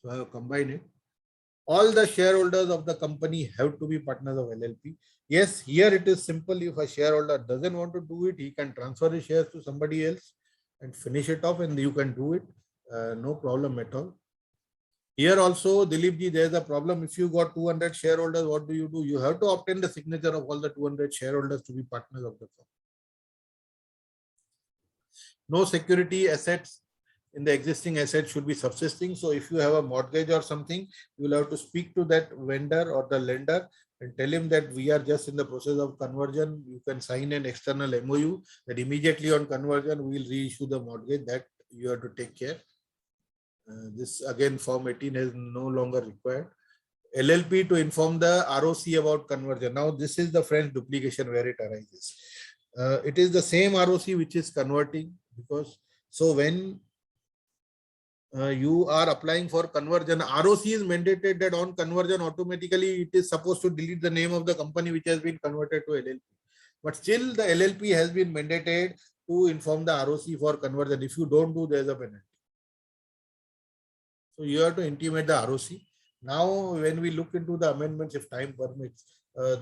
So I have combined it. All the shareholders of the company have to be partners of LLP. Yes, here it is simple. If a shareholder doesn't want to do it, he can transfer his shares to somebody else and finish it off, and you can do it. No problem at all. Here also, Dilip ji, there is a problem. If you got 200 shareholders, what do? You have to obtain the signature of all the 200 shareholders to be partners of the firm. No security assets in the existing assets should be subsisting. So if you have a mortgage or something, you will have to speak to that vendor or the lender and tell him that we are just in the process of conversion. You can sign an external MOU that immediately on conversion, we will reissue the mortgage. That you have to take care. This again, Form 18 is no longer required. LLP to inform the ROC about conversion. Now, this is the French duplication where it arises. It is the same ROC which is converting, because so when you are applying for conversion, ROC is mandated that on conversion automatically it is supposed to delete the name of the company which has been converted to LLP. But still the LLP has been mandated to inform the ROC for conversion. If you don't do, there is a penalty. So you have to intimate the ROC. Now, when we look into the amendments, if time permits,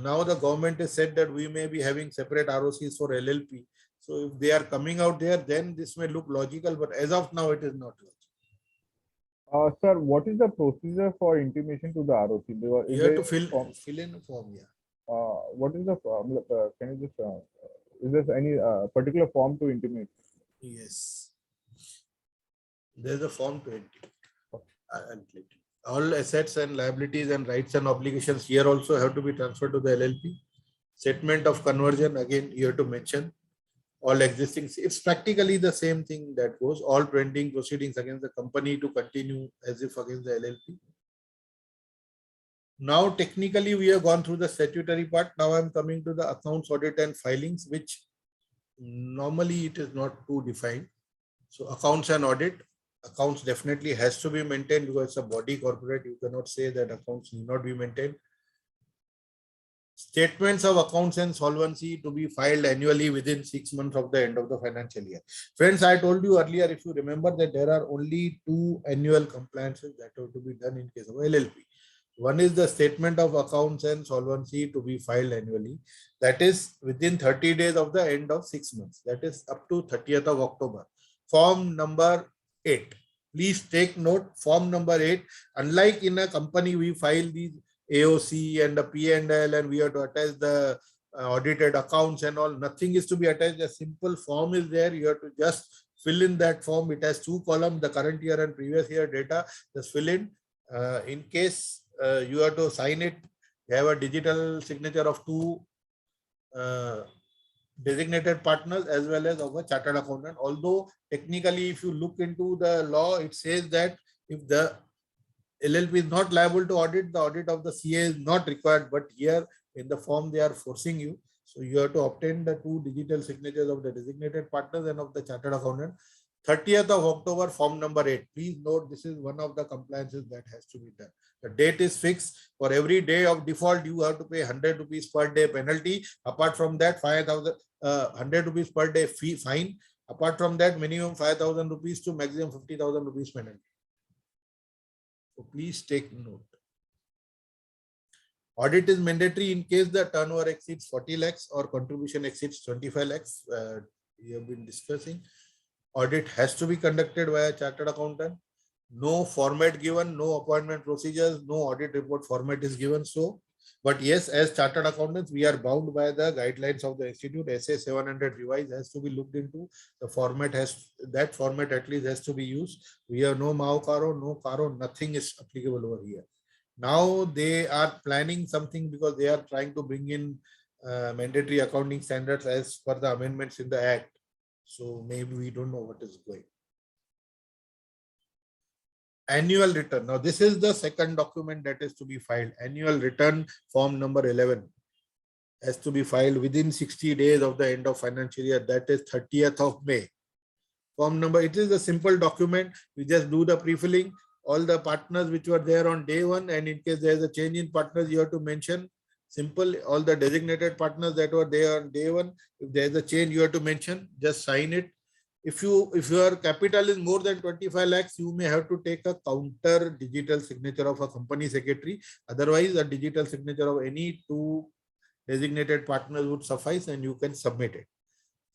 now the government has said that we may be having separate ROCs for LLP. So if they are coming out there, then this may look logical, but as of now, it is not logical. Sir, what is the procedure for intimation to the ROC? You have to fill in a form, yeah. What is the form? Can you just, is there any particular form to intimate? Yes. There's a form to intimate. All assets and liabilities and rights and obligations here also have to be transferred to the LLP. Statement of conversion, again, you have to mention all existing. It's practically the same thing that goes. All pending proceedings against the company to continue as if against the LLP. Now, technically, we have gone through the statutory part. Now I'm coming to the accounts, audit and filings, which normally it is not too defined. So accounts and audit. Accounts definitely has to be maintained because it's a body corporate. You cannot say that accounts need not be maintained. Statements of accounts and solvency to be filed annually within 6 months of the end of the financial year. Friends, I told you earlier, if you remember, that there are only 2 annual compliances that have to be done in case of LLP. One is the statement of accounts and solvency to be filed annually. That is within 30 days of the end of 6 months. That is up to 30th of October. Form number 8. Please take note, form number 8. Unlike in a company, we file these AOC and the P&L and we have to attach the audited accounts and all. Nothing is to be attached. A simple form is there. You have to just fill in that form. It has 2 columns, the current year and previous year data. Just fill in. In case you have to sign it, you have a digital signature of 2 designated partners as well as of a chartered accountant. Although technically, if you look into the law, it says that if the LLP is not liable to audit, the audit of the CA is not required. But here in the form, they are forcing you. So you have to obtain the 2 digital signatures of the designated partners and of the chartered accountant. 30th of October, form number 8. Please note, this is one of the compliances that has to be done. The date is fixed. For every day of default, you have to pay 100 rupees per day penalty. Apart from that, 100 rupees per day fee fine. Apart from that, minimum 5,000 rupees to maximum 50,000 rupees penalty. So please take note. Audit is mandatory in case the turnover exceeds 40 lakhs or contribution exceeds 25 lakhs. We have been discussing. Audit has to be conducted by a chartered accountant. No format given, no appointment procedures, no audit report format is given. So, but yes, as chartered accountants, we are bound by the guidelines of the institute. SA 700 revised has to be looked into. The format that format at least has to be used. We have no Mao Caro, no Caro, nothing is applicable over here. Now they are planning something because they are trying to bring in mandatory accounting standards as per the amendments in the Act. So maybe we don't know what is going. Annual return. Now this is the second document that is to be filed. Annual return form number 11 has to be filed within 60 days of the end of financial year. That is 30th of May. Form number, it is a simple document. We just do the pre-filling. all the partners which were there on day one, and in case there is a change in partners, you have to mention simple all the designated partners that were there on day one. If there is a change, you have to mention, just sign it. If your capital is more than 25 lakhs, you may have to take a counter digital signature of a company secretary. Otherwise, a digital signature of any two designated partners would suffice and you can submit it.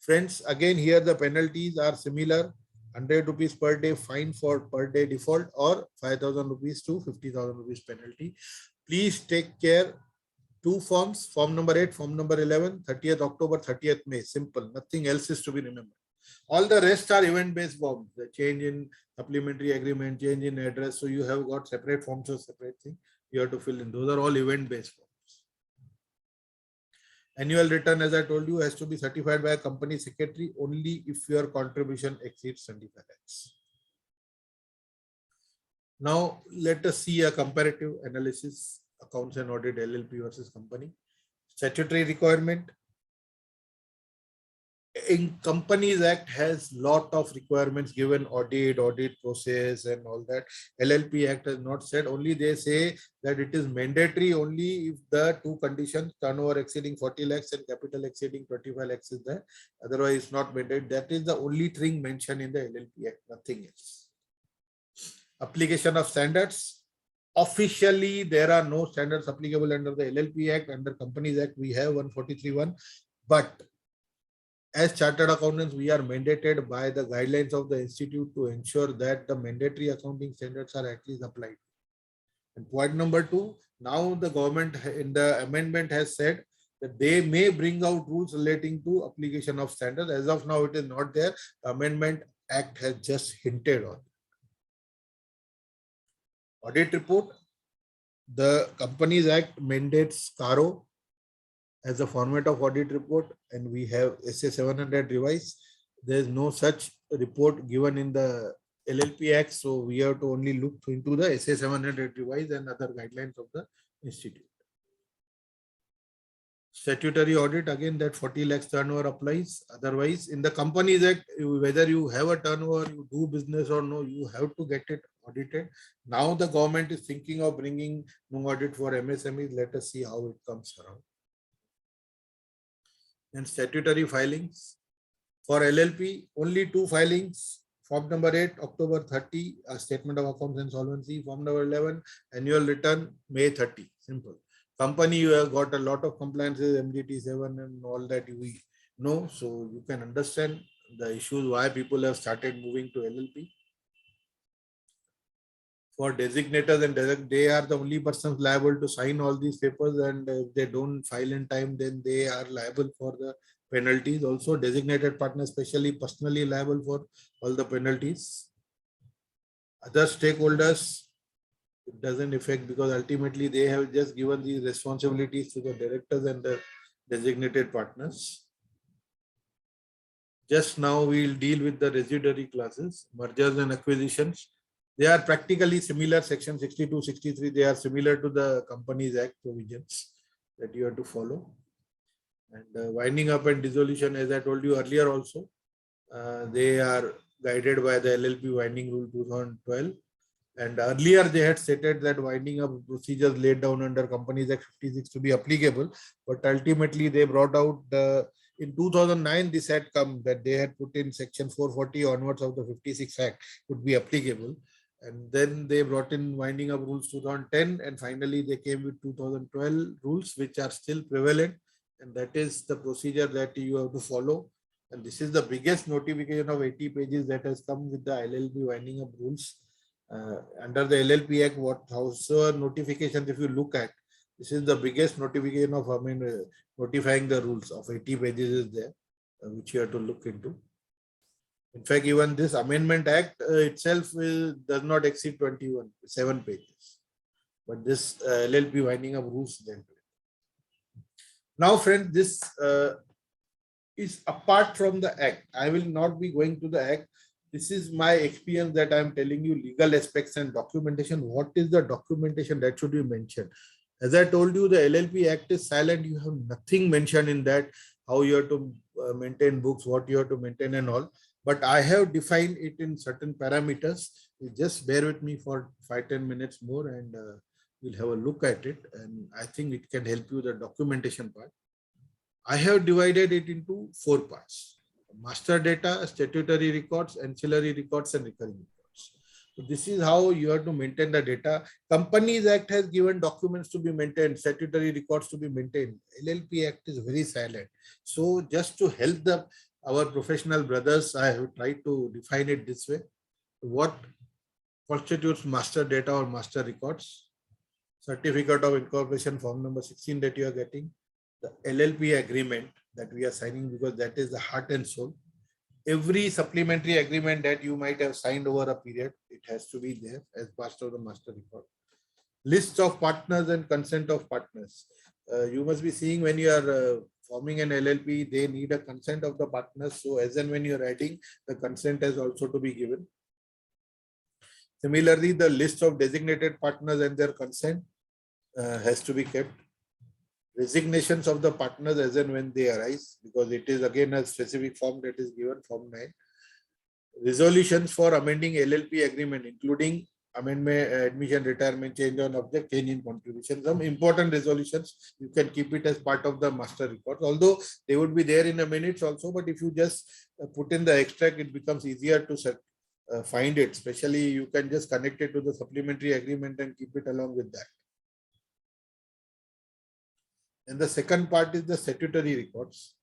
Friends, again, here the penalties are similar. 100 rupees per day fine for per day default, or 5,000 rupees to 50,000 rupees penalty. Please take care. 2 forms, form number 8, form number 11, 30th October, 30th May. Simple. Nothing else is to be remembered. All the rest are event-based forms. The change in supplementary agreement, change in address. So you have got separate forms or separate thing you have to fill in. Those are all event-based forms. Annual return, as I told you, has to be certified by a company secretary only if your contribution exceeds 25 lakhs. Now, let us see a comparative analysis, accounts and audit LLP versus company. Statutory requirement. In Companies Act has lot of requirements given, audit process and all that. LLP Act has not said, only they say that it is mandatory only if the two conditions, turnover exceeding 40 lakhs and capital exceeding 25 lakhs is there. Otherwise, it's not mandatory. That is the only thing mentioned in the LLP Act, nothing else. Application of standards. Officially, there are no standards applicable under the LLP Act. Under Companies Act, we have 143(1), but as chartered accountants, we are mandated by the guidelines of the institute to ensure that the mandatory accounting standards are at least applied. And point number 2, now the government in the amendment has said that they may bring out rules relating to application of standards. As of now, it is not there. The Amendment Act has just hinted on. Audit report. The Companies Act mandates CARO as a format of audit report, and we have SA 700 revised. There is no such report given in the LLP Act, so we have to only look into the SA 700 revised and other guidelines of the institute. Statutory audit, again that 40 lakhs turnover applies. Otherwise, in the Companies Act, whether you have a turnover, you do business or no, you have to get it audited. Now the government is thinking of bringing no audit for MSMEs. Let us see how it comes around. And statutory filings. For LLP, only 2 filings. Form number 8, October 30, a statement of accounts and solvency. Form number 11, annual return, May 30. Simple. Company, you have got a lot of compliances, MDT 7 and all that you know. So you can understand the issues why people have started moving to LLP. For designators and they are the only persons liable to sign all these papers, and if they don't file in time, then they are liable for the penalties. Also, designated partners, especially personally liable for all the penalties. Other stakeholders, it doesn't affect because ultimately they have just given these responsibilities to the directors and the designated partners. Just now we'll deal with the residuary classes, mergers and acquisitions. They are practically similar. Section 62, 63, they are similar to the Companies Act provisions that you have to follow. And winding up and dissolution, as I told you earlier also, they are guided by the LLP Winding Rule 2012. And earlier they had stated that winding up procedures laid down under Companies Act 56 to be applicable. But ultimately they brought out in 2009, this had come that they had put in section 440 onwards of the 56 Act would be applicable. And then they brought in winding up rules 2010, and finally they came with 2012 rules, which are still prevalent. And that is the procedure that you have to follow. And this is the biggest notification of 80 pages that has come with the LLP winding up rules. Under the LLP Act, however notifications, if you look at, this is the biggest notification of, notifying the rules of 80 pages is there, which you have to look into. In fact, even this Amendment Act itself does not exceed 7 pages. But this LLP winding up rules then. Now, friends, this is apart from the Act. I will not be going to the Act. This is my experience that I am telling you, legal aspects and documentation. What is the documentation that should be mentioned? As I told you, the LLP Act is silent. You have nothing mentioned in that, how you have to maintain books, what you have to maintain and all. but I have defined it in certain parameters. You just bear with me for 5-10 minutes more, and we'll have a look at it. And I think it can help you the documentation part. I have divided it into 4 parts: master data, statutory records, ancillary records, and recurring records. So this is how you have to maintain the data. Companies Act has given documents to be maintained, statutory records to be maintained. LLP Act is very silent. So just to help our professional brothers, I have tried to define it this way. What constitutes master data or master records? Certificate of incorporation form number 16 that you are getting, the LLP agreement that we are signing, because that is the heart and soul. Every supplementary agreement that you might have signed over a period, it has to be there as part of the master record. List of partners and consent of partners. You must be seeing when you are forming an LLP, they need a consent of the partners. So as and when you are adding, the consent has also to be given. Similarly, the list of designated partners and their consent has to be kept. Resignations of the partners as and when they arise, because it is again a specific form that is given, form 9. Resolutions for amending LLP agreement, including amendment, admission, retirement, change on object, change in contribution. Some important resolutions, you can keep it as part of the master records, although they would be there in a minutes also, but if you just put in the extract, it becomes easier to find it. Especially you can just connect it to the supplementary agreement and keep it along with that. And the second part is the statutory records.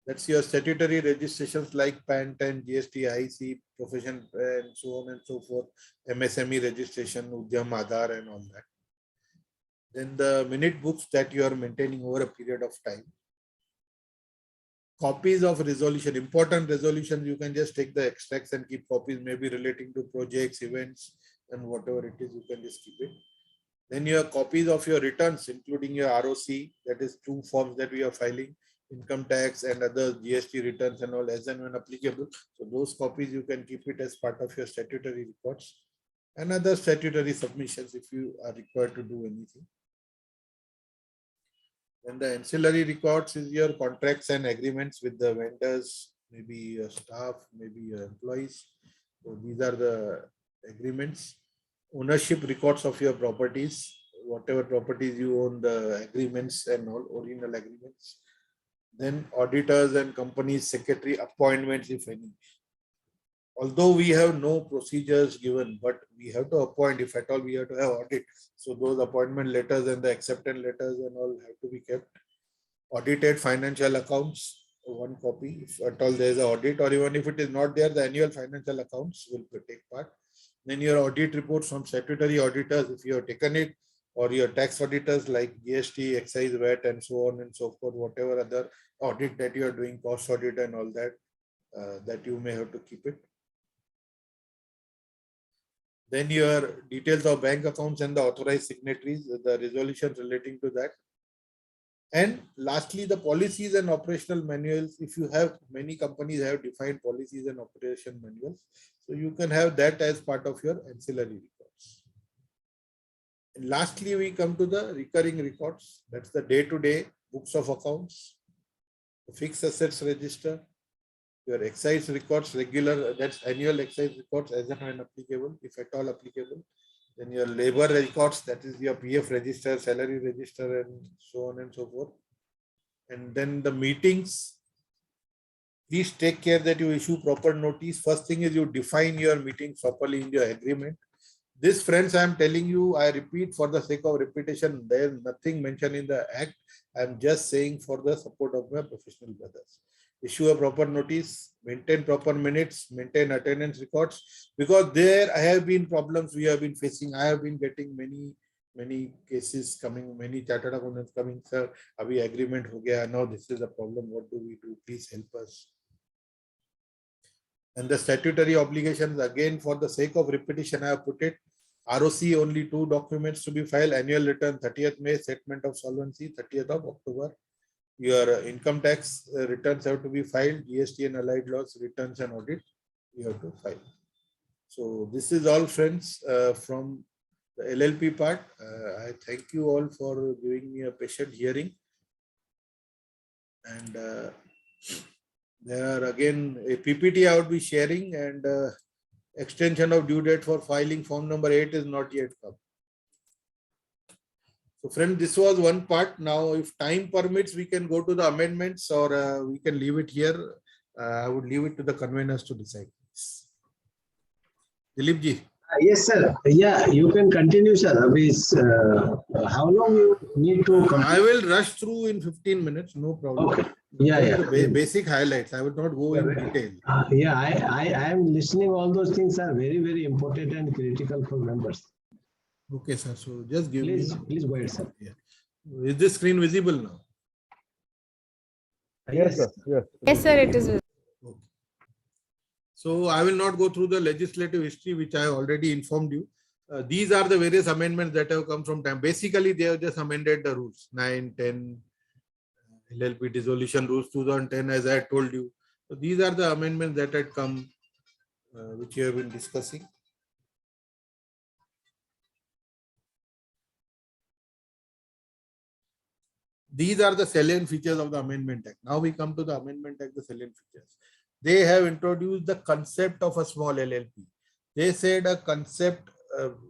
That's your statutory registrations like PAN 10, GST, IC, profession, and so on and so forth, MSME registration, Udyam, Aadhaar, and all that. Then the minute books that you are maintaining over a period of time. Copies of resolution, important resolutions, you can just take the extracts and keep copies, maybe relating to projects, events, and whatever it is, you can just keep it. Then you have copies of your returns, including your ROC, that is 2 forms that we are filing, income tax and other GST returns and all, as and when applicable. So those copies you can keep it as part of your statutory records and other statutory submissions if you are required to do anything. Then the ancillary records is your contracts and agreements with the vendors, maybe your staff, maybe your employees. So these are the agreements. Ownership records of your properties, whatever properties you own, the agreements and all, original agreements. Then auditors and company secretary appointments, if any. Although we have no procedures given, but we have to appoint, if at all we have to have audit. So those appointment letters and the acceptance letters and all have to be kept. Audited financial accounts, 1 copy, if at all there is an audit, or even if it is not there, the annual financial accounts will take part. Then your audit reports from statutory auditors, if you have taken it, or your tax auditors like GST, excise, VAT, and so on and so forth, whatever other audit that you are doing, cost audit and all that, that you may have to keep it. Then your details of bank accounts and the authorized signatories, the resolutions relating to that. And lastly, the policies and operational manuals. If you have, many companies have defined policies and operation manuals. So you can have that as part of your ancillary records. And lastly, we come to the recurring records. That's the day-to-day books of accounts, the fixed assets register, your excise records, regular, that's annual excise records as and when applicable, if at all applicable. Then your labor records, that is your PF register, salary register, and so on and so forth. And then the meetings, please take care that you issue proper notice. First thing is you define your meetings properly in your agreement. This, friends, I am telling you, I repeat for the sake of repetition, there is nothing mentioned in the act. I am just saying for the support of my professional brothers. Issue a proper notice, maintain proper minutes, maintain attendance records, because there I have been problems we have been facing. I have been getting many cases coming, many chartered accountants coming, sir, abhi agreement ho gaya, now this is a problem, what do we do? Please help us. And the statutory obligations, again, for the sake of repetition, I have put it. ROC, only 2 documents to be filed, annual return 30th May, statement of solvency 30th of October. Your income tax returns have to be filed, GST and allied laws returns and audit you have to file. So this is all, friends, from the LLP part. I thank you all for giving me a patient hearing. And There are again a PPT I would be sharing, and extension of due date for filing form number 8 is not yet come. So friends, this was one part. Now, if time permits, we can go to the amendments, or we can leave it here. I would leave it to the conveners to decide. Dilip ji. Yes, sir. Yeah, you can continue, sir. How long you need to complete? I will rush through in 15 minutes, no problem. Okay. Yeah. The basic highlights. I will not go in detail. Yeah, I am listening. All those things are very, very important and critical for members. Okay, sir. So just give Please go ahead, sir. Yeah. Is this screen visible now? Yes, sir. Yes. Yes, sir, it is. Okay. So I will not go through the legislative history, which I already informed you. These are the various amendments that have come from time. Basically, they have just amended the rules 9, 10, LLP dissolution rules 2010, as I told you. So these are the amendments that had come, which you have been discussing. These are the salient features of the Amendment Act. Now we come to the Amendment Act, the salient features. They have introduced the concept of a small LLP. They said a concept,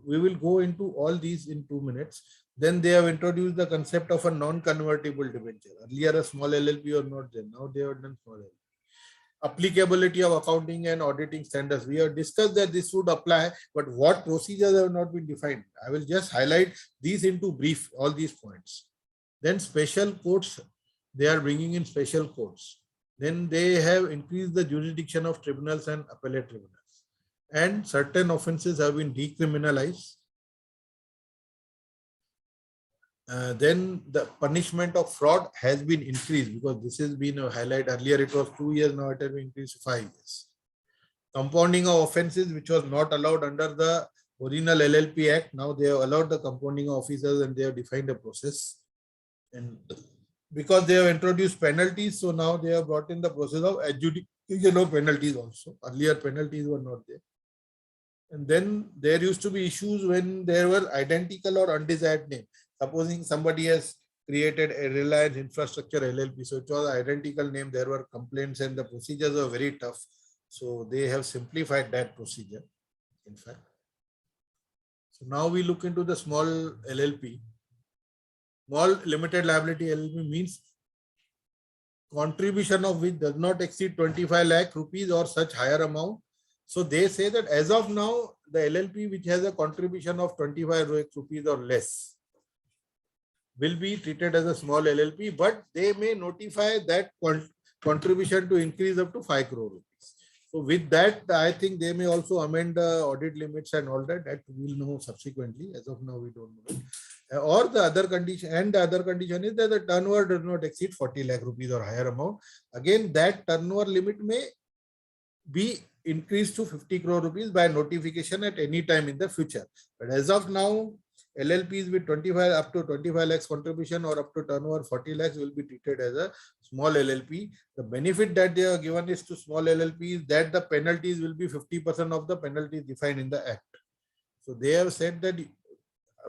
we will go into all these in 2 minutes. Then they have introduced the concept of a non-convertible debenture. Earlier a small LLP or not there. Now they have done small LLP. Applicability of accounting and auditing standards. We have discussed that this would apply, but what procedures have not been defined. I will just highlight these into brief, all these points. Then special courts, they are bringing in special courts. Then they have increased the jurisdiction of tribunals and appellate tribunals. And certain offenses have been decriminalized. Then the punishment of fraud has been increased, because this has been a highlight. Earlier it was 2 years, now it has been increased to 5 years. Compounding of offenses, which was not allowed under the original LLP Act, now they have allowed the compounding officers and they have defined a process. And because they have introduced penalties, so now they have brought in the process of adjudication of penalties also. Earlier penalties were not there. And then there used to be issues when there were identical or undesired names. Supposing somebody has created a Reliance Infrastructure LLP, so it was an identical name, there were complaints and the procedures were very tough. So they have simplified that procedure, in fact. So now we look into the small LLP. Small limited liability LLP means contribution of which does not exceed 25 lakh rupees or such higher amount. So they say that as of now, the LLP which has a contribution of 25 lakh rupees or less will be treated as a small LLP, but they may notify that contribution to increase up to 5 crore rupees. So with that, I think they may also amend the audit limits and all that. That we'll know subsequently. As of now, we don't know. Or the other condition, and the other condition is that the turnover does not exceed 40 lakh rupees or higher amount. Again, that turnover limit may be increased to 50 crore rupees by notification at any time in the future. But as of now, LLPs with 25 up to 25 lakhs contribution or up to turnover 40 lakhs will be treated as a small LLP. The benefit that they are given is to small LLPs that the penalties will be 50% of the penalties defined in the Act. So they have said that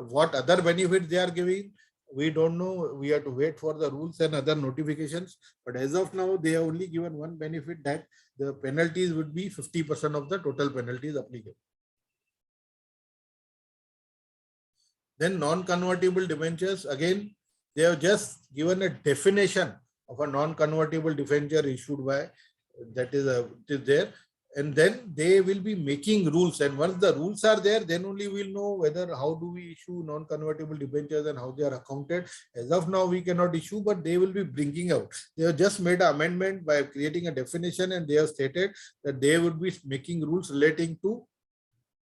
what other benefits they are giving, we don't know. We have to wait for the rules and other notifications. But as of now, they have only given one benefit, that the penalties would be 50% of the total penalties applicable. Then non-convertible debentures, again, they have just given a definition of a non-convertible debenture issued by, that is there. And then they will be making rules. And once the rules are there, then only we'll know whether how do we issue non-convertible debentures and how they are accounted. As of now, we cannot issue, but they will be bringing out. They have just made an amendment by creating a definition, and they have stated that they would be making rules relating to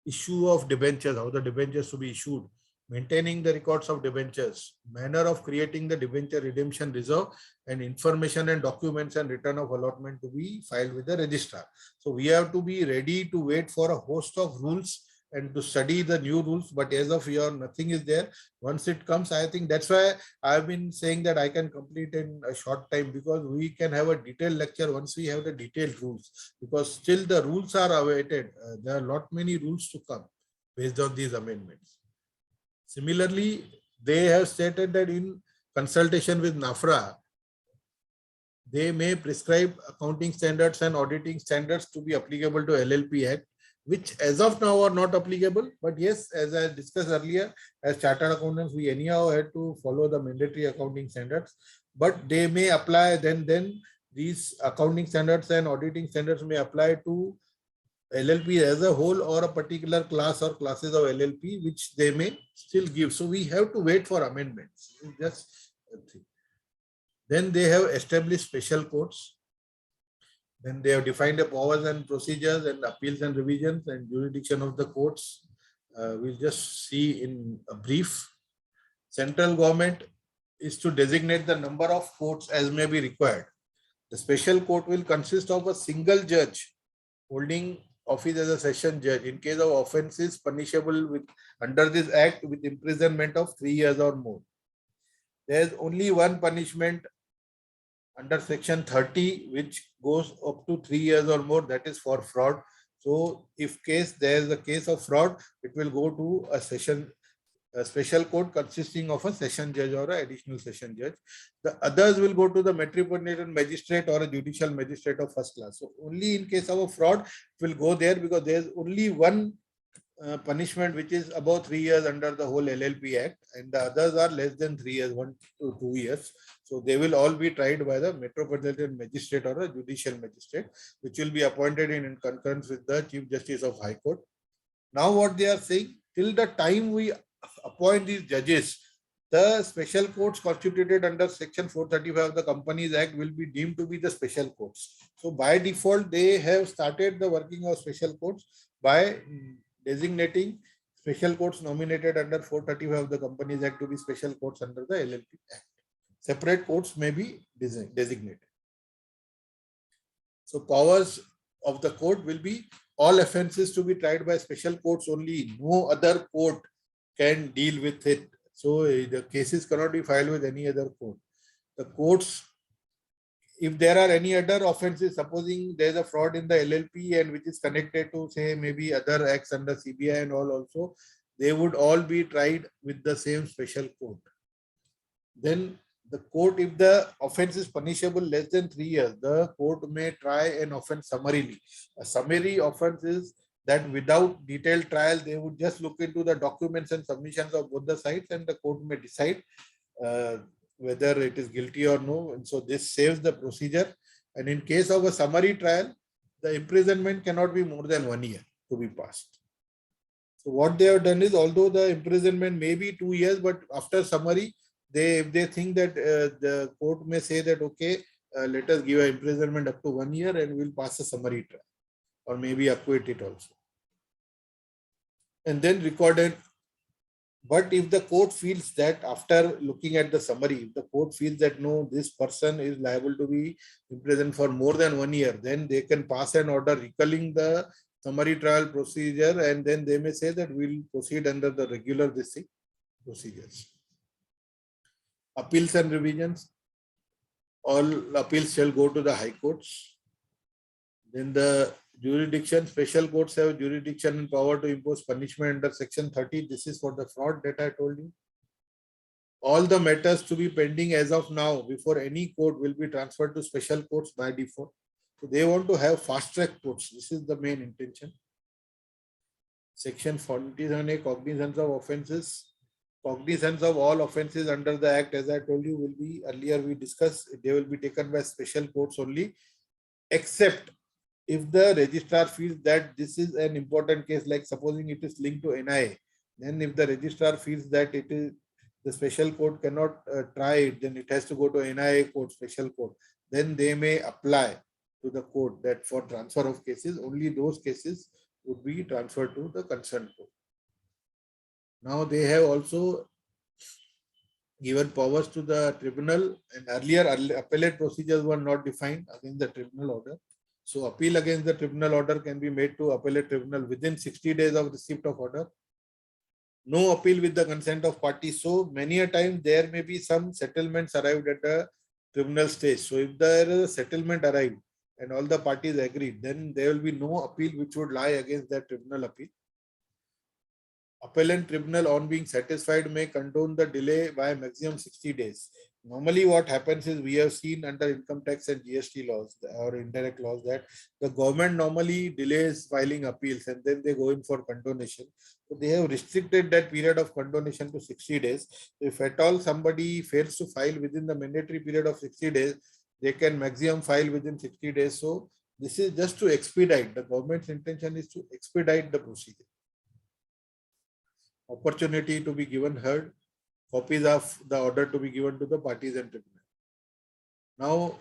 issue of debentures, how the debentures to be issued, maintaining the records of debentures, manner of creating the debenture redemption reserve, and information and documents and return of allotment to be filed with the registrar. So we have to be ready to wait for a host of rules and to study the new rules. But as of here, nothing is there. Once it comes, I think that's why I've been saying that I can complete in a short time, because we can have a detailed lecture once we have the detailed rules, because still the rules are awaited. There are lot many rules to come based on these amendments. Similarly, they have stated that in consultation with NAFRA, they may prescribe accounting standards and auditing standards to be applicable to LLP Act, which as of now are not applicable. But yes, as I discussed earlier, as chartered accountants, we anyhow had to follow the mandatory accounting standards, but they may apply then these accounting standards and auditing standards may apply to LLP as a whole or a particular class or classes of LLP, which they may still give. So we have to wait for amendments. Just a thing. Then they have established special courts. Then they have defined the powers and procedures and appeals and revisions and jurisdiction of the courts. We'll just see in a brief. Central government is to designate the number of courts as may be required. The special court will consist of a single judge holding office as a session judge in case of offences punishable with under this act with imprisonment of 3 years or more. There is only one punishment under section 30 which goes up to 3 years or more, that is for fraud. So if there is a case of fraud, it will go to a special court consisting of a session judge or an additional session judge. The others will go to the metropolitan magistrate or a judicial magistrate of first class. So only in case of a fraud, it will go there because there is only one punishment which is above 3 years under the whole LLP Act, and the others are less than 3 years, 1 to 2 years. So they will all be tried by the metropolitan magistrate or a judicial magistrate, which will be appointed in concurrence with the Chief Justice of High Court. Now what they are saying, till the time we appoint these judges, the special courts constituted under section 435 of the Companies Act will be deemed to be the special courts. So by default, they have started the working of special courts by designating special courts nominated under 435 of the Companies Act to be special courts under the LLP Act. Separate courts may be designated. So powers of the court will be all offences to be tried by special courts only. No other court can deal with it. So the cases cannot be filed with any other court. The courts, if there are any other offences, supposing there is a fraud in the LLP and which is connected to say maybe other acts under CBI and all also, they would all be tried with the same special court. Then the court, if the offence is punishable less than 3 years, the court may try an offence summarily. A summary offence is that without detailed trial, they would just look into the documents and submissions of both the sides and the court may decide whether it is guilty or no. And so this saves the procedure. And in case of a summary trial, the imprisonment cannot be more than 1 year to be passed. So what they have done is, although the imprisonment may be 2 years, but after summary, if they think that the court may say that, okay, let us give an imprisonment up to 1 year and we'll pass a summary trial or maybe acquit it also. And then record it. But if the court feels that after looking at the summary, if the court feels that no, this person is liable to be imprisoned for more than 1 year, then they can pass an order recalling the summary trial procedure and then they may say that we'll proceed under the regular procedures. Appeals and revisions, all appeals shall go to the high courts. Then the jurisdiction, special courts have jurisdiction and power to impose punishment under section 30. This is for the fraud that I told you. All the matters to be pending as of now before any court will be transferred to special courts by default. So they want to have fast track courts. This is the main intention. Section 47A, cognizance of offences. Cognizance of all offences under the Act, as I told you, will be, earlier we discussed, they will be taken by special courts only, except if the registrar feels that this is an important case, like supposing it is linked to NIA, then if the registrar feels that it is, the special court cannot try it, then it has to go to NIA court, special court. Then they may apply to the court that for transfer of cases, only those cases would be transferred to the concerned court. Now they have also given powers to the tribunal, and earlier appellate procedures were not defined against the tribunal order. So appeal against the tribunal order can be made to appellate tribunal within 60 days of receipt of order. No appeal with the consent of parties. So many a time there may be some settlements arrived at the tribunal stage. So if there is a settlement arrived and all the parties agreed, then there will be no appeal which would lie against that tribunal appeal. Appellant tribunal on being satisfied may condone the delay by maximum 60 days. Normally what happens is we have seen under income tax and GST laws or indirect laws that the government normally delays filing appeals and then they go in for condonation. So they have restricted that period of condonation to 60 days. If at all somebody fails to file within the mandatory period of 60 days, they can maximum file within 60 days. So this is just to expedite. The government's intention is to expedite the procedure. Opportunity to be given heard, copies of the order to be given to the parties and tribunal. Now,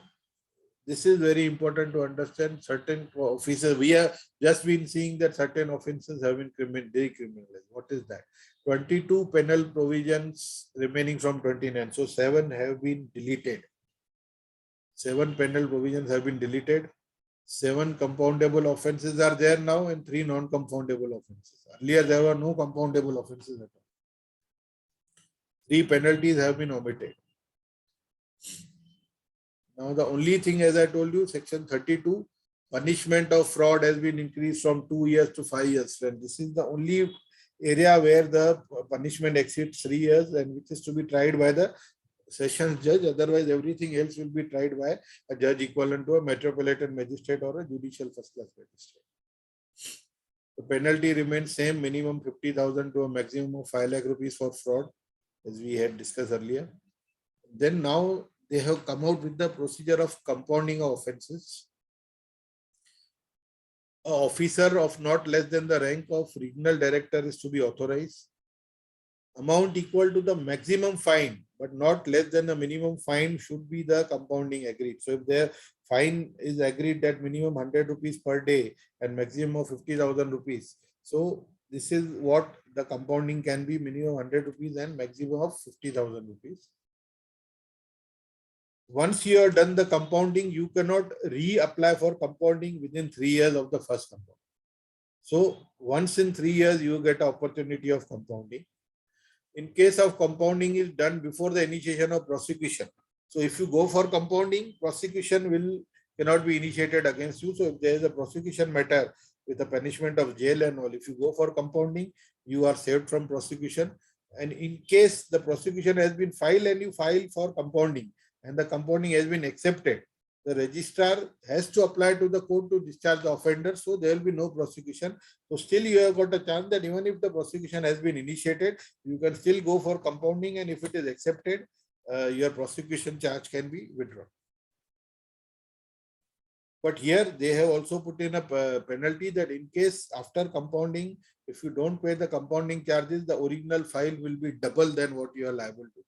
this is very important to understand. Certain officers, we have just been seeing that certain offences have been decriminalized. What is that? 22 penal provisions remaining from 29. So 7 have been deleted. 7 penal provisions have been deleted. 7 compoundable offences are there now and 3 non-compoundable offences. Earlier, there were no compoundable offences at all. 3 penalties have been omitted. Now, the only thing, as I told you, section 32, punishment of fraud has been increased from 2 years to 5 years. And this is the only area where the punishment exceeds 3 years and which is to be tried by the sessions judge. Otherwise, everything else will be tried by a judge equivalent to a metropolitan magistrate or a judicial first class magistrate. The penalty remains same, minimum 50,000 to a maximum of 5 lakh rupees for fraud, as we had discussed earlier. Then now they have come out with the procedure of compounding of offences. An officer of not less than the rank of regional director is to be authorized. Amount equal to the maximum fine, but not less than the minimum fine should be the compounding agreed. So if their fine is agreed that minimum 100 rupees per day and maximum of 50,000 rupees. So this is what the compounding can be, minimum 100 rupees and maximum of 50,000 rupees. Once you have done the compounding, you cannot reapply for compounding within 3 years of the first compound. So once in 3 years, you get an opportunity of compounding. In case of compounding is done before the initiation of prosecution. So if you go for compounding, prosecution cannot be initiated against you. So if there is a prosecution matter with a punishment of jail and all, if you go for compounding, you are saved from prosecution. And in case the prosecution has been filed and you file for compounding and the compounding has been accepted, the registrar has to apply to the court to discharge the offender. So there will be no prosecution. So still you have got a chance that even if the prosecution has been initiated, you can still go for compounding, and if it is accepted, your prosecution charge can be withdrawn. But here they have also put in a penalty that in case after compounding, if you don't pay the compounding charges, the original fine will be double than what you are liable to pay.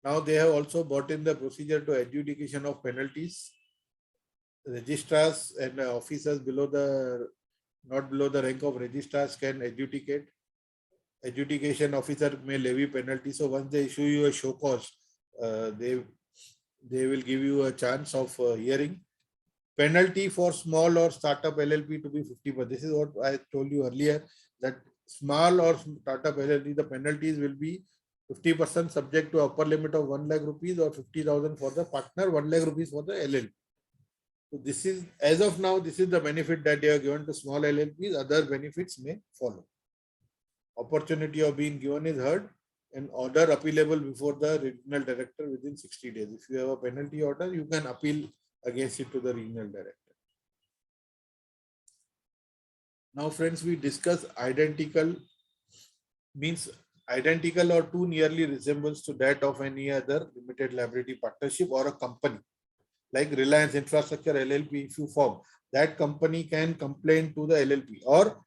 Now they have also brought in the procedure to adjudication of penalties. Registrars and officers not below the rank of registrars can adjudicate. Adjudication officer may levy penalty. So once they issue you a show cause, they will give you a chance of hearing. Penalty for small or startup LLP to be 50%. This is what I told you earlier, that small or startup LLP, the penalties will be 50% subject to upper limit of 1 lakh rupees or 50,000 for the partner, 1 lakh rupees for the LLP. So this is, as of now, this is the benefit that they are given to small LLPs. Other benefits may follow. Opportunity of being given is heard and order appealable before the regional director within 60 days. If you have a penalty order, you can appeal against it to the regional director. Now, friends, we discuss identical, means identical or too nearly resembles to that of any other limited liability partnership or a company. Like Reliance Infrastructure LLP, if you form, that company can complain to the LLP, or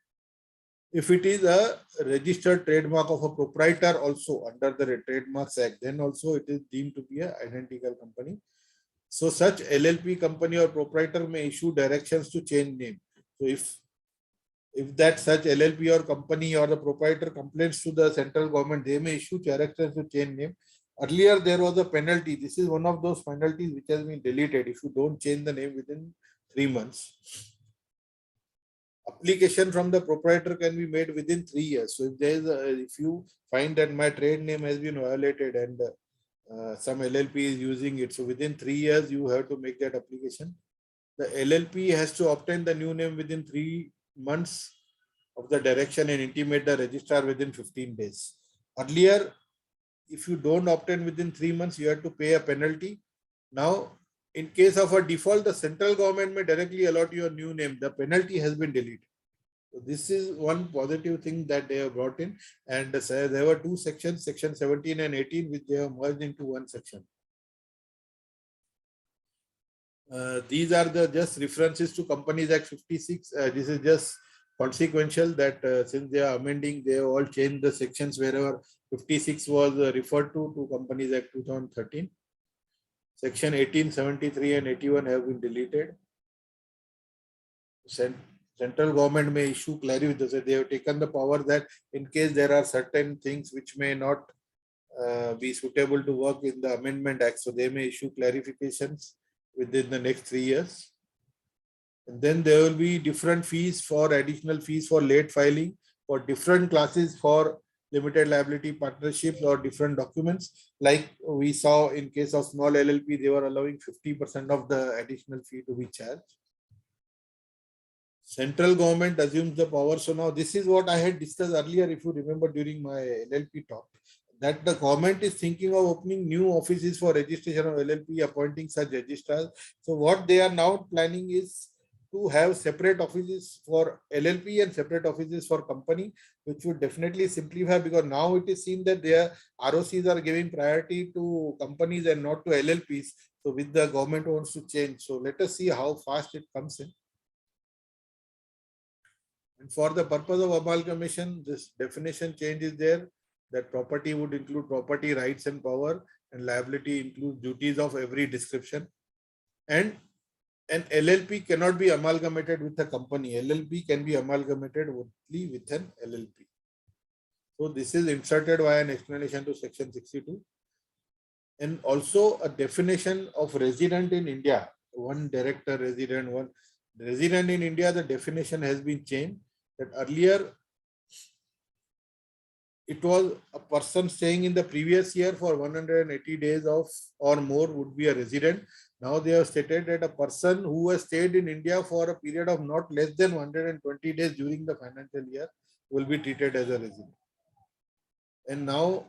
if it is a registered trademark of a proprietor also under the Trademarks Act, then also it is deemed to be an identical company. So such LLP company or proprietor may issue directions to change name. So if that such LLP or company or the proprietor complains to the central government, they may issue directions to change name. Earlier, there was a penalty. This is one of those penalties which has been deleted if you don't change the name within 3 months. Application from the proprietor can be made within 3 years. So if there is if you find that my trade name has been violated and some LLP is using it, so within 3 years you have to make that application. The LLP has to obtain the new name within 3 months of the direction and intimate the registrar within 15 days. Earlier, if you don't obtain within 3 months, you have to pay a penalty. Now, in case of a default, the central government may directly allot you a new name. The penalty has been deleted. So this is one positive thing that they have brought in. And there were two sections, section 17 and 18, which they have merged into one section. These are the just references to Companies Act 56. This is just consequential that since they are amending, they have all changed the sections wherever 56 was referred to Companies Act 2013. Section 18, 73 and 81 have been deleted. Central government may issue clarification. They have taken the power that in case there are certain things which may not be suitable to work in the Amendment Act, so they may issue clarifications within the next 3 years. And then there will be different fees for additional fees for late filing for different classes for limited liability partnerships or different documents. Like we saw in case of small LLP, they were allowing 50% of the additional fee to be charged. Central government assumes the power. So now this is what I had discussed earlier, if you remember during my LLP talk, that the government is thinking of opening new offices for registration of LLP, appointing such registrars. So what they are now planning is to have separate offices for LLP and separate offices for company, which would definitely simplify, because now it is seen that their ROCs are giving priority to companies and not to LLPs. So which the government wants to change. So let us see how fast it comes in. And for the purpose of amalgamation, this definition change is there, that property would include property rights and power, and liability includes duties of every description. And an LLP cannot be amalgamated with a company. LLP can be amalgamated only with an LLP. So this is inserted via an explanation to section 62. And also a definition of resident in India. One director resident, one resident in India, the definition has been changed. That earlier it was a person staying in the previous year for 180 days of or more would be a resident. Now they have stated that a person who has stayed in India for a period of not less than 120 days during the financial year will be treated as a resident. And now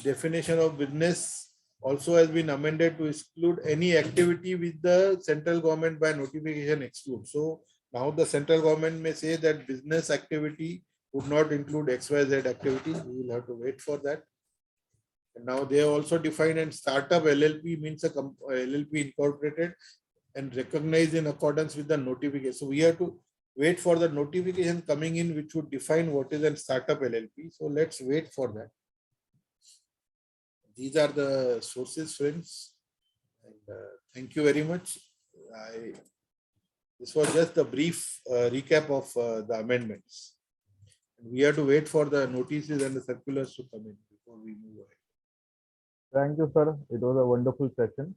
definition of business also has been amended to exclude any activity with the central government by notification exclude. So now the central government may say that business activity would not include XYZ activities. We will have to wait for that. And now they have also defined and startup LLP means a LLP incorporated and recognized in accordance with the notification. So we have to wait for the notification coming in, which would define what is a startup LLP. So let's wait for that. These are the sources, friends. And thank you very much. This was just a brief recap of the amendments. We have to wait for the notices and the circulars to come in before we move ahead. Thank you, sir. It was a wonderful session.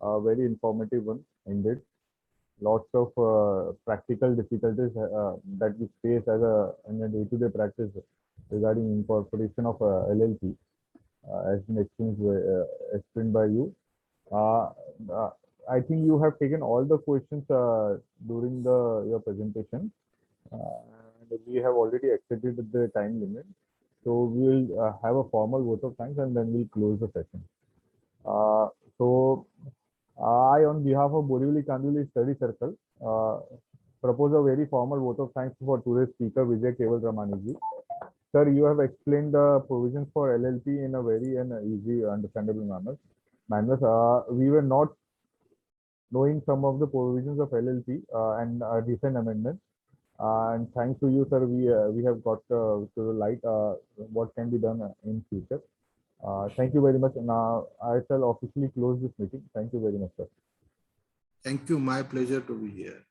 A very informative one indeed. Lots of practical difficulties that we face as in a day-to-day practice regarding incorporation of LLP has been explained by you. I think you have taken all the questions during your presentation. And we have already exceeded the time limit. So we will have a formal vote of thanks and then we'll close the session. So I, on behalf of Borivali Kandivali Study Circle, propose a very formal vote of thanks for today's speaker, Vijay Keval Ramani. Sir, you have explained the provisions for LLP in a very easy, understandable manner. We were not knowing some of the provisions of LLP and recent amendments. And thanks to you, sir, we have got to the light what can be done in future. Thank you very much. Now I shall officially close this meeting. Thank you very much, sir. Thank you. My pleasure to be here.